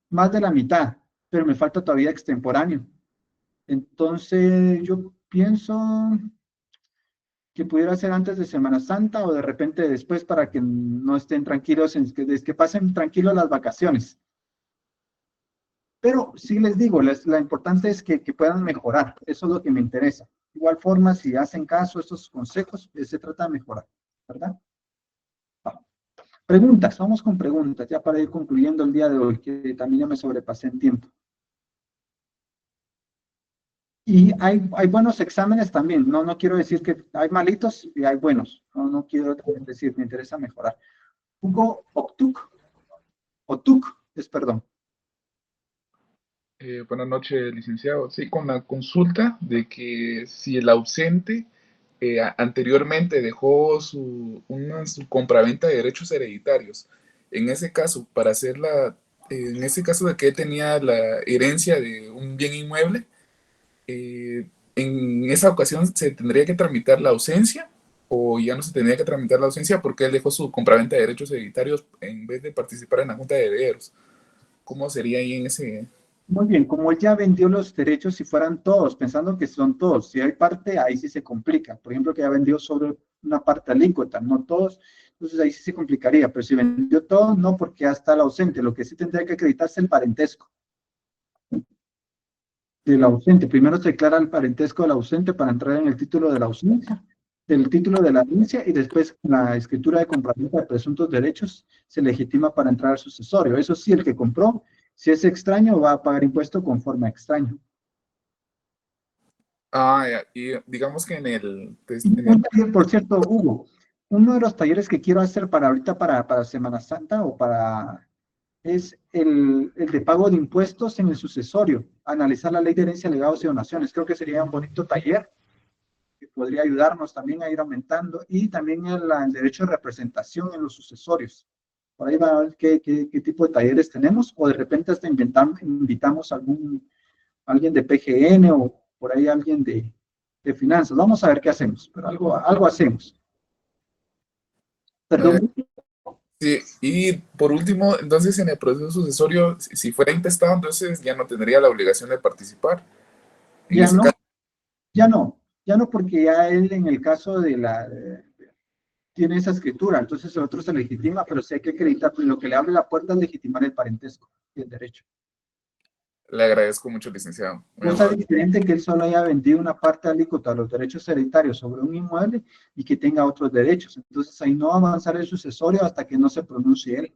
más de la mitad, pero me falta todavía extemporáneo. Entonces, yo pienso que pudiera ser antes de Semana Santa o de repente después para que no estén tranquilos, que pasen tranquilos las vacaciones. Pero sí les digo, la importante es que puedan mejorar, eso es lo que me interesa. De igual forma, si hacen caso a estos consejos, se trata de mejorar, ¿verdad? Preguntas, vamos con preguntas, ya para ir concluyendo el día de hoy, que también ya me sobrepasé en tiempo. Y hay buenos exámenes también, no quiero decir que hay malitos y hay buenos, no quiero decir, me interesa mejorar. Hugo Otuk, perdón. Buenas noches, licenciado. Sí, con la consulta de que si el ausente anteriormente dejó su compraventa de derechos hereditarios, en ese caso, en ese caso de que él tenía la herencia de un bien inmueble, en esa ocasión se tendría que tramitar la ausencia o ya no se tendría que tramitar la ausencia porque él dejó su compraventa de derechos hereditarios en vez de participar en la junta de herederos. ¿Cómo sería ahí en ese...? Muy bien, como él ya vendió los derechos, si fueran todos, pensando que son todos, si hay parte, ahí sí se complica. Por ejemplo, que ya vendió sobre una parte alícuota, no todos, entonces ahí sí se complicaría. Pero si vendió todo, no, porque ya está el ausente. Lo que sí tendría que acreditarse es el parentesco del ausente. Primero se declara el parentesco del ausente para entrar en el título de la ausencia, del título de la herencia, y después la escritura de compraventa de presuntos derechos se legitima para entrar al sucesorio. Eso sí, el que compró, si es extraño, va a pagar impuesto conforme a extraño. Y digamos que en el taller, por cierto, Hugo, uno de los talleres que quiero hacer para ahorita, para Semana Santa es el de pago de impuestos en el sucesorio, analizar la ley de herencia, legados y donaciones. Creo que sería un bonito taller podría ayudarnos también a ir aumentando, y también el derecho de representación en los sucesorios. Por ahí va a ver qué tipo de talleres tenemos, o de repente hasta invitamos a alguien de PGN o por ahí alguien de finanzas. Vamos a ver qué hacemos, pero algo hacemos. Perdón. Sí, y por último, entonces en el proceso sucesorio, si fuera intestado, entonces ya no tendría la obligación de participar. En Ya ese no, caso, ya no, porque ya él en el caso de tiene esa escritura, entonces el otro se legitima, pero sí hay que acreditar, pues lo que le abre la puerta es legitimar el parentesco y el derecho. le agradezco mucho, licenciado. Muy Cosa amable. diferente que él solo haya vendido una parte alícuota de los derechos hereditarios sobre un inmueble y que tenga otros derechos. Entonces ahí no va a avanzar el sucesorio hasta que no se pronuncie él.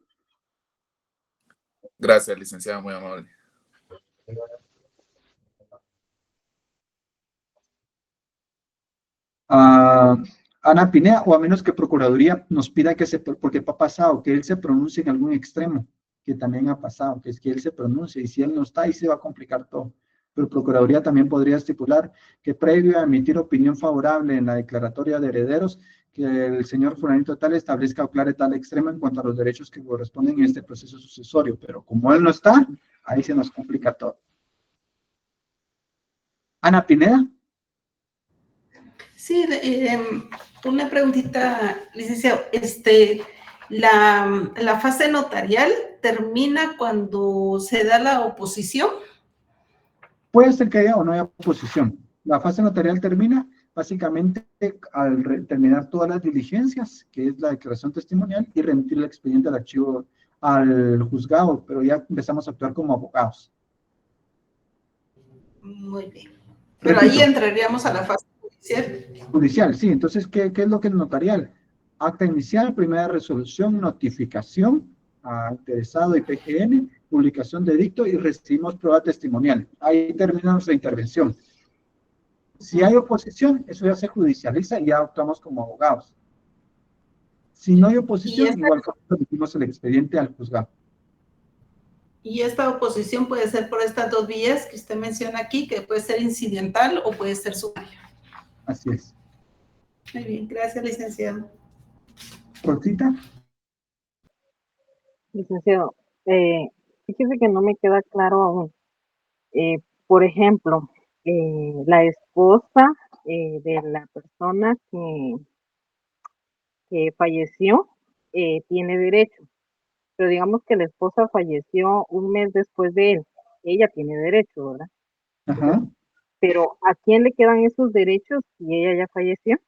Gracias, licenciado, muy amable. Ana Pineda, o a menos que Procuraduría nos pida porque ha pasado, que él se pronuncie en algún extremo, que también ha pasado, que es que él se pronuncie, y si él no está, ahí se va a complicar todo. Pero Procuraduría también podría estipular que previo a emitir opinión favorable en la declaratoria de herederos, que el señor fulanito tal establezca o aclare tal extremo en cuanto a los derechos que corresponden en este proceso sucesorio, pero como él no está, ahí se nos complica todo. Ana Pineda. Sí, una preguntita, licenciado. La fase notarial termina cuando se da la oposición. Puede ser que haya o no haya oposición. La fase notarial termina básicamente al terminar todas las diligencias, que es la declaración testimonial, y remitir el expediente al archivo, al juzgado, pero ya empezamos a actuar como abogados. Muy bien. Pero Repito, ahí entraríamos a la fase judicial. Judicial, sí. Entonces, ¿qué es lo que es notarial? Acta inicial, primera resolución, notificación a interesado y PGN, publicación de edicto y recibimos prueba testimonial. Ahí termina nuestra intervención. Si hay oposición, eso ya se judicializa y ya actuamos como abogados. Si no hay oposición, igual remitimos el expediente al juzgado. Y esta oposición puede ser por estas dos vías que usted menciona aquí, que puede ser incidental o puede ser sumaria. Así es. Muy bien, gracias, licenciado. Rosita. Licenciado, fíjese que no me queda claro aún. Por ejemplo, la esposa de la persona que falleció tiene derecho, pero digamos que la esposa falleció un mes después de él. Ella tiene derecho, ¿verdad? Ajá. Pero ¿a quién le quedan esos derechos si ella ya falleció?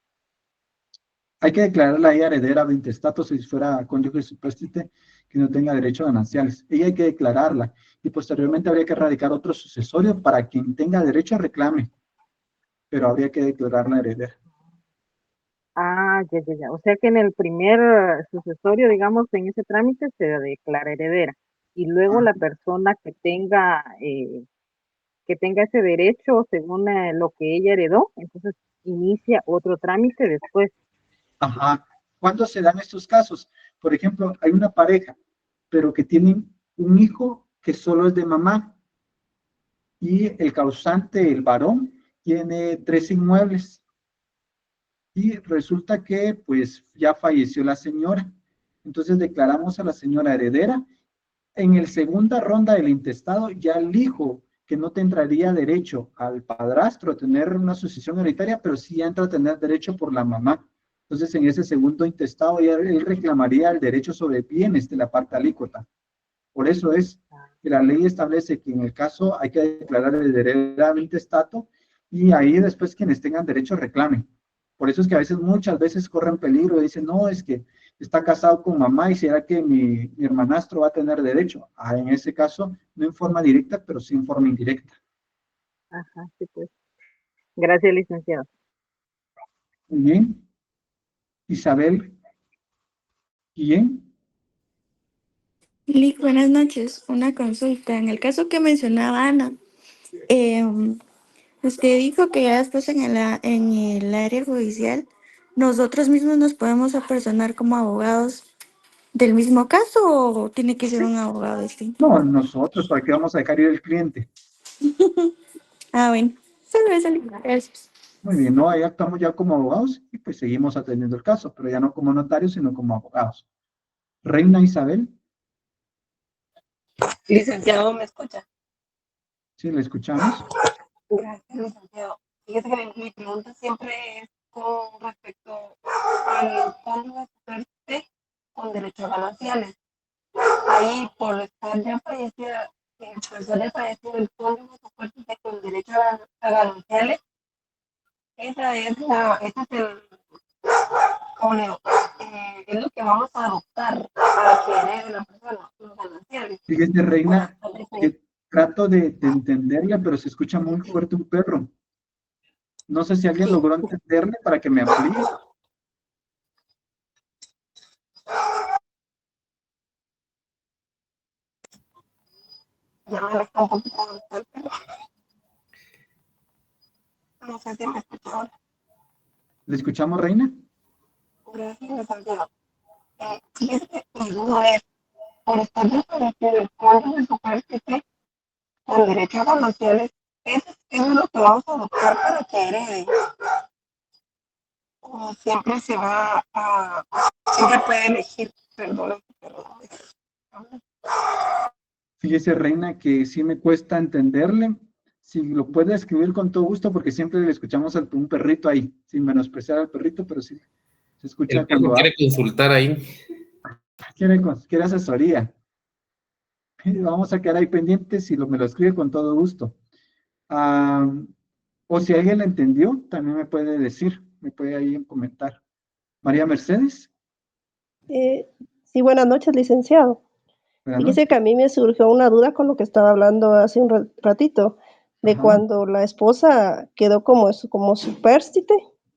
Hay que declararla a ella heredera de intestato si fuera cónyuge supléstite que no tenga derecho a gananciales. Ella hay que declararla y posteriormente habría que erradicar otro sucesorio para quien tenga derecho a reclame, pero habría que declararla heredera. Ah, ya. O sea que en el primer sucesorio, digamos, en ese trámite se declara heredera y luego la persona que tenga ese derecho según lo que ella heredó, entonces inicia otro trámite después. Ajá. ¿Cuándo se dan estos casos? Por ejemplo, hay una pareja, pero que tienen un hijo que solo es de mamá y el causante, el varón, tiene 3 inmuebles y resulta que pues ya falleció la señora. Entonces declaramos a la señora heredera. En el segunda ronda del intestado ya el hijo que no tendría derecho al padrastro a tener una sucesión hereditaria, pero sí entra a tener derecho por la mamá. Entonces, en ese segundo intestado, ya él reclamaría el derecho sobre bienes de la parte alícuota. Por eso es que la ley establece que en el caso hay que declarar el derecho al intestato y ahí después quienes tengan derecho reclamen. Por eso es que a veces, muchas veces corren peligro y dicen, no, es que está casado con mamá y será que mi hermanastro va a tener derecho. En ese caso, no en forma directa, pero sí en forma indirecta. Ajá, sí pues. Gracias, licenciado. Muy bien. Isabel. ¿Quién? Lic, buenas noches. Una consulta. En el caso que mencionaba Ana, usted dijo que ya estás en el área judicial. ¿Nosotros mismos nos podemos apersonar como abogados del mismo caso o tiene que ser un abogado distinto? No, nosotros, ¿para qué vamos a dejar ir el cliente? Ah, bueno. Solo eso, Lic. Gracias. Muy bien, no, ahí actuamos ya como abogados y pues seguimos atendiendo el caso, pero ya no como notarios, sino como abogados. Reina Isabel, Licenciado, ¿me escucha? sí, le escuchamos. Gracias, licenciado. Fíjese que mi pregunta siempre es con respecto al cónyuge suplente con derecho a gananciales. Ahí, por estar ya fallecida, por estar ya fallecido el cónyuge suplente con derecho a gananciales, ese es ¿cómo le digo? Es lo que vamos a adoptar para que herede la persona, los gananciales. Fíjese, Reina, que trato de entenderla, pero se escucha muy fuerte un perro. No sé si alguien logró entenderle para que me amplíe. Ya me está un poquito el perro. No sé si me escucha ahora. ¿Le escuchamos, Reina? Gracias, licenciado. Fíjese que mi duda es, por estar desaparecido el cónyuge suplente con derecho a gananciales, eso es lo que vamos a adoptar para que herede. O siempre se va a, siempre puede elegir, perdón. Fíjese, Reina, que sí me cuesta entenderle. Si lo puede escribir con todo gusto, porque siempre le escuchamos a un perrito ahí, sin menospreciar al perrito, pero sí se escucha El perro cuando quiere consultar ahí. quiere asesoría. Vamos a quedar ahí pendientes si me lo escribe con todo gusto. O si alguien le entendió, también me puede decir, me puede ahí comentar. María Mercedes. Sí, buenas noches, licenciado. Buenas Fíjese noches. que a mí me surgió una duda con lo que estaba hablando hace un ratito, de Ajá. cuando la esposa quedó como supérstite,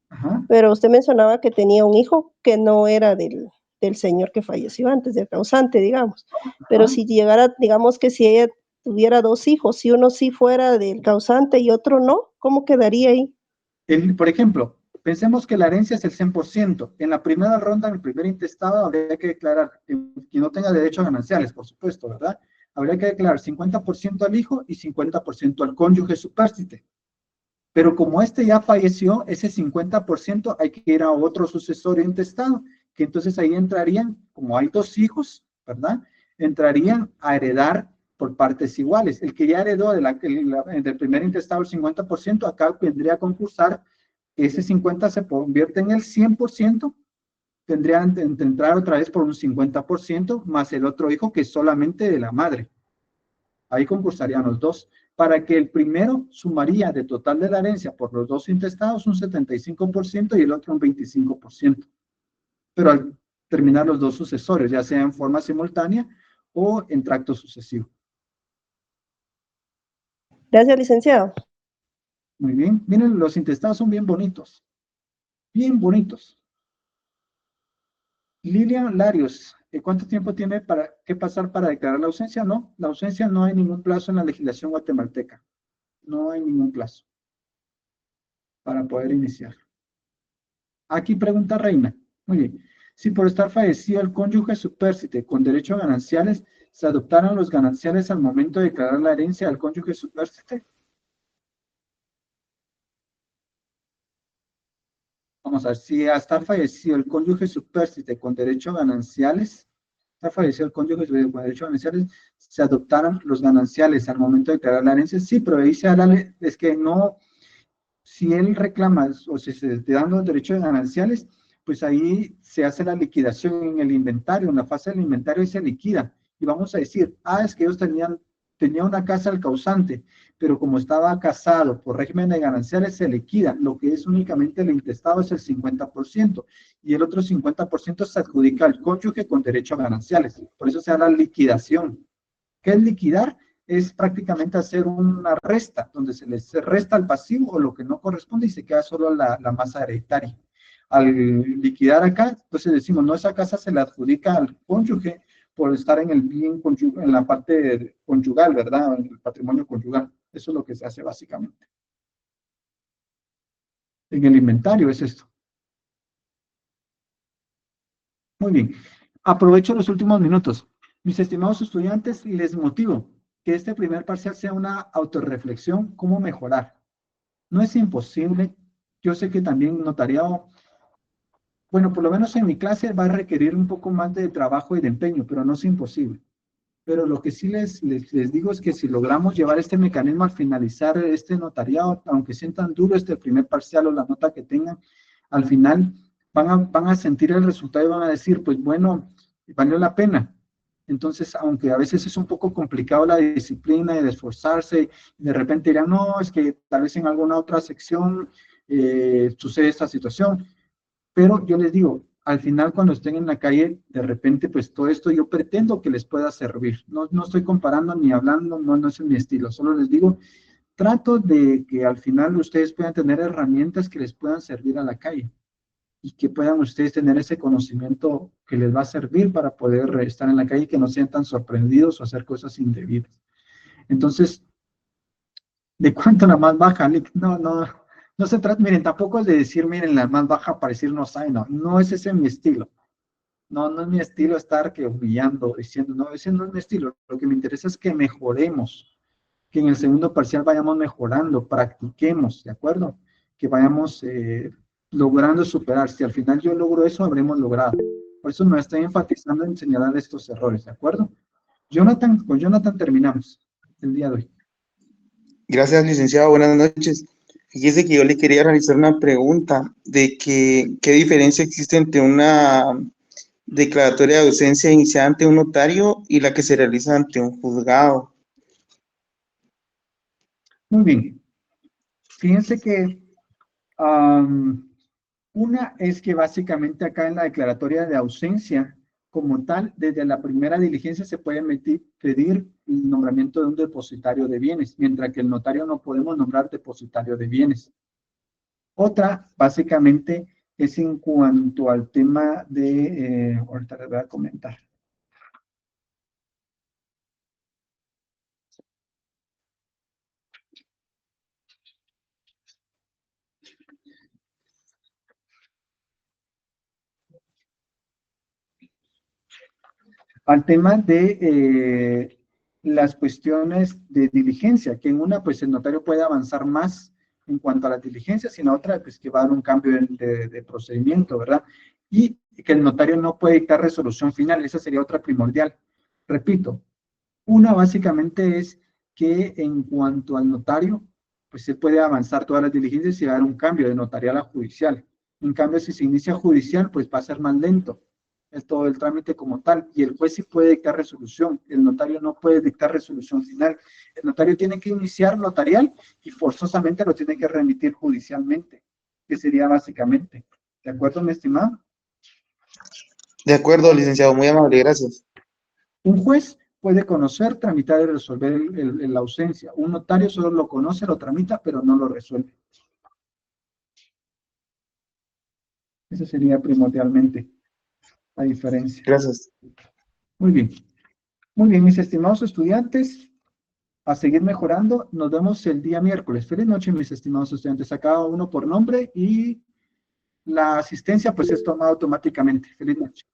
Ajá. pero usted mencionaba que tenía un hijo que no era del señor que falleció antes, del causante, digamos. Pero si llegara, digamos que si ella tuviera dos hijos, si uno sí fuera del causante y otro no, ¿cómo quedaría ahí? Por ejemplo, pensemos que la herencia es el 100%. En la primera ronda, en el primer intestado, habría que declarar que no tenga derecho a gananciales, por supuesto, ¿verdad? Habría que declarar 50% al hijo y 50% al cónyuge supérstite. Pero como este ya falleció, ese 50% hay que ir a otro sucesorio intestado, que entonces ahí entrarían, como hay dos hijos, ¿verdad? Entrarían a heredar por partes iguales. El que ya heredó del primer intestado el 50%, acá vendría a concursar, ese 50% se convierte en el 100%, tendrían que entrar otra vez por un 50%, más el otro hijo que es solamente de la madre. Ahí concursarían los dos, para que el primero sumaría de total de la herencia por los dos intestados un 75% y el otro un 25%. Pero al terminar los dos sucesores, ya sea en forma simultánea o en tracto sucesivo. Gracias, licenciado. Muy bien. Miren, los intestados son bien bonitos. Bien bonitos. Lilian Larios, ¿cuánto tiempo tiene que pasar para declarar la ausencia? No, la ausencia no hay ningún plazo en la legislación guatemalteca. No hay ningún plazo para poder iniciar. Aquí pregunta Reina. Muy bien. Si por estar fallecido el cónyuge supérstite con derecho a gananciales, se adoptaron los gananciales al momento de declarar la herencia al cónyuge supérstite. Vamos a ver, si a estar fallecido el cónyuge supérstite con derecho a gananciales, está fallecido el cónyuge con derecho a gananciales, se adoptaron los gananciales al momento de declarar la herencia. Sí, pero dice Alan, es que no, si él reclama o si se te dan los derechos de gananciales, pues ahí se hace la liquidación en el inventario, en la fase del inventario y se liquida. Y vamos a decir, es que ellos tenían una casa al causante, pero como estaba casado por régimen de gananciales, se liquida. Lo que es únicamente el intestado es el 50%, y el otro 50% se adjudica al cónyuge con derecho a gananciales. Por eso se da la liquidación. ¿Qué es liquidar? Es prácticamente hacer una resta, donde se les resta el pasivo o lo que no corresponde y se queda solo la masa hereditaria. Al liquidar acá, entonces decimos, no, esa casa se la adjudica al cónyuge por estar en el bien conyugal, en la parte conyugal, ¿verdad? En el patrimonio conyugal. Eso es lo que se hace básicamente. En el inventario es esto. Muy bien. Aprovecho los últimos minutos. Mis estimados estudiantes, les motivo que este primer parcial sea una autorreflexión, cómo mejorar. No es imposible, Yo sé que también notariado, bueno, por lo menos en mi clase va a requerir un poco más de trabajo y de empeño, pero no es imposible. Pero lo que sí les digo es que si logramos llevar este mecanismo al finalizar este notariado, aunque sientan duro este primer parcial o la nota que tengan, al final van a sentir el resultado y van a decir, pues bueno, valió la pena. Entonces, aunque a veces es un poco complicado la disciplina y de esforzarse, de repente dirán, no, es que tal vez en alguna otra sección sucede esta situación. Pero yo les digo, al final cuando estén en la calle, de repente, pues todo esto yo pretendo que les pueda servir. No estoy comparando ni hablando, no es mi estilo. Solo les digo, trato de que al final ustedes puedan tener herramientas que les puedan servir a la calle y que puedan ustedes tener ese conocimiento que les va a servir para poder estar en la calle y que no sean tan sorprendidos o hacer cosas indebidas. Entonces, ¿de cuánto la más baja? No se trata, miren, tampoco es de decir, miren, la más baja para decir no sabe, no es ese mi estilo. No es mi estilo estar que humillando, diciendo, no, ese no es mi estilo. Lo que me interesa es que mejoremos, que en el segundo parcial vayamos mejorando, practiquemos, ¿de acuerdo? Que vayamos logrando superar. Si al final yo logro eso, habremos logrado. Por eso me estoy enfatizando en señalar estos errores, ¿de acuerdo? Con Jonathan terminamos el día de hoy. Gracias, licenciado. Buenas noches. Fíjese que yo le quería realizar una pregunta de que, ¿qué diferencia existe entre una declaratoria de ausencia iniciada ante un notario y la que se realiza ante un juzgado? Muy bien. Fíjense que una es que básicamente acá en la declaratoria de ausencia, como tal, desde la primera diligencia se puede pedir el nombramiento de un depositario de bienes, mientras que el notario no podemos nombrar depositario de bienes. Otra, básicamente, es en cuanto al tema de, ahorita les voy a comentar. Al tema de las cuestiones de diligencia, que en una, pues el notario puede avanzar más en cuanto a las diligencias, y en la otra, pues que va a dar un cambio de procedimiento, ¿verdad? Y que el notario no puede dictar resolución final, esa sería otra primordial. Repito, una básicamente es que en cuanto al notario, pues se puede avanzar todas las diligencias y dar un cambio de notarial a judicial. En cambio, si se inicia judicial, pues va a ser más lento todo el trámite como tal, y el juez sí puede dictar resolución, el notario no puede dictar resolución final. El notario tiene que iniciar notarial y forzosamente lo tiene que remitir judicialmente, que sería básicamente. ¿De acuerdo, mi estimado? De acuerdo, licenciado, muy amable, gracias. Un juez puede conocer, tramitar y resolver la ausencia. Un notario solo lo conoce, lo tramita, pero no lo resuelve. Eso sería primordialmente la diferencia. Gracias. Muy bien. Muy bien, mis estimados estudiantes, a seguir mejorando. Nos vemos el día miércoles. Feliz noche, mis estimados estudiantes. A cada uno por nombre y la asistencia pues es tomada automáticamente. Feliz noche.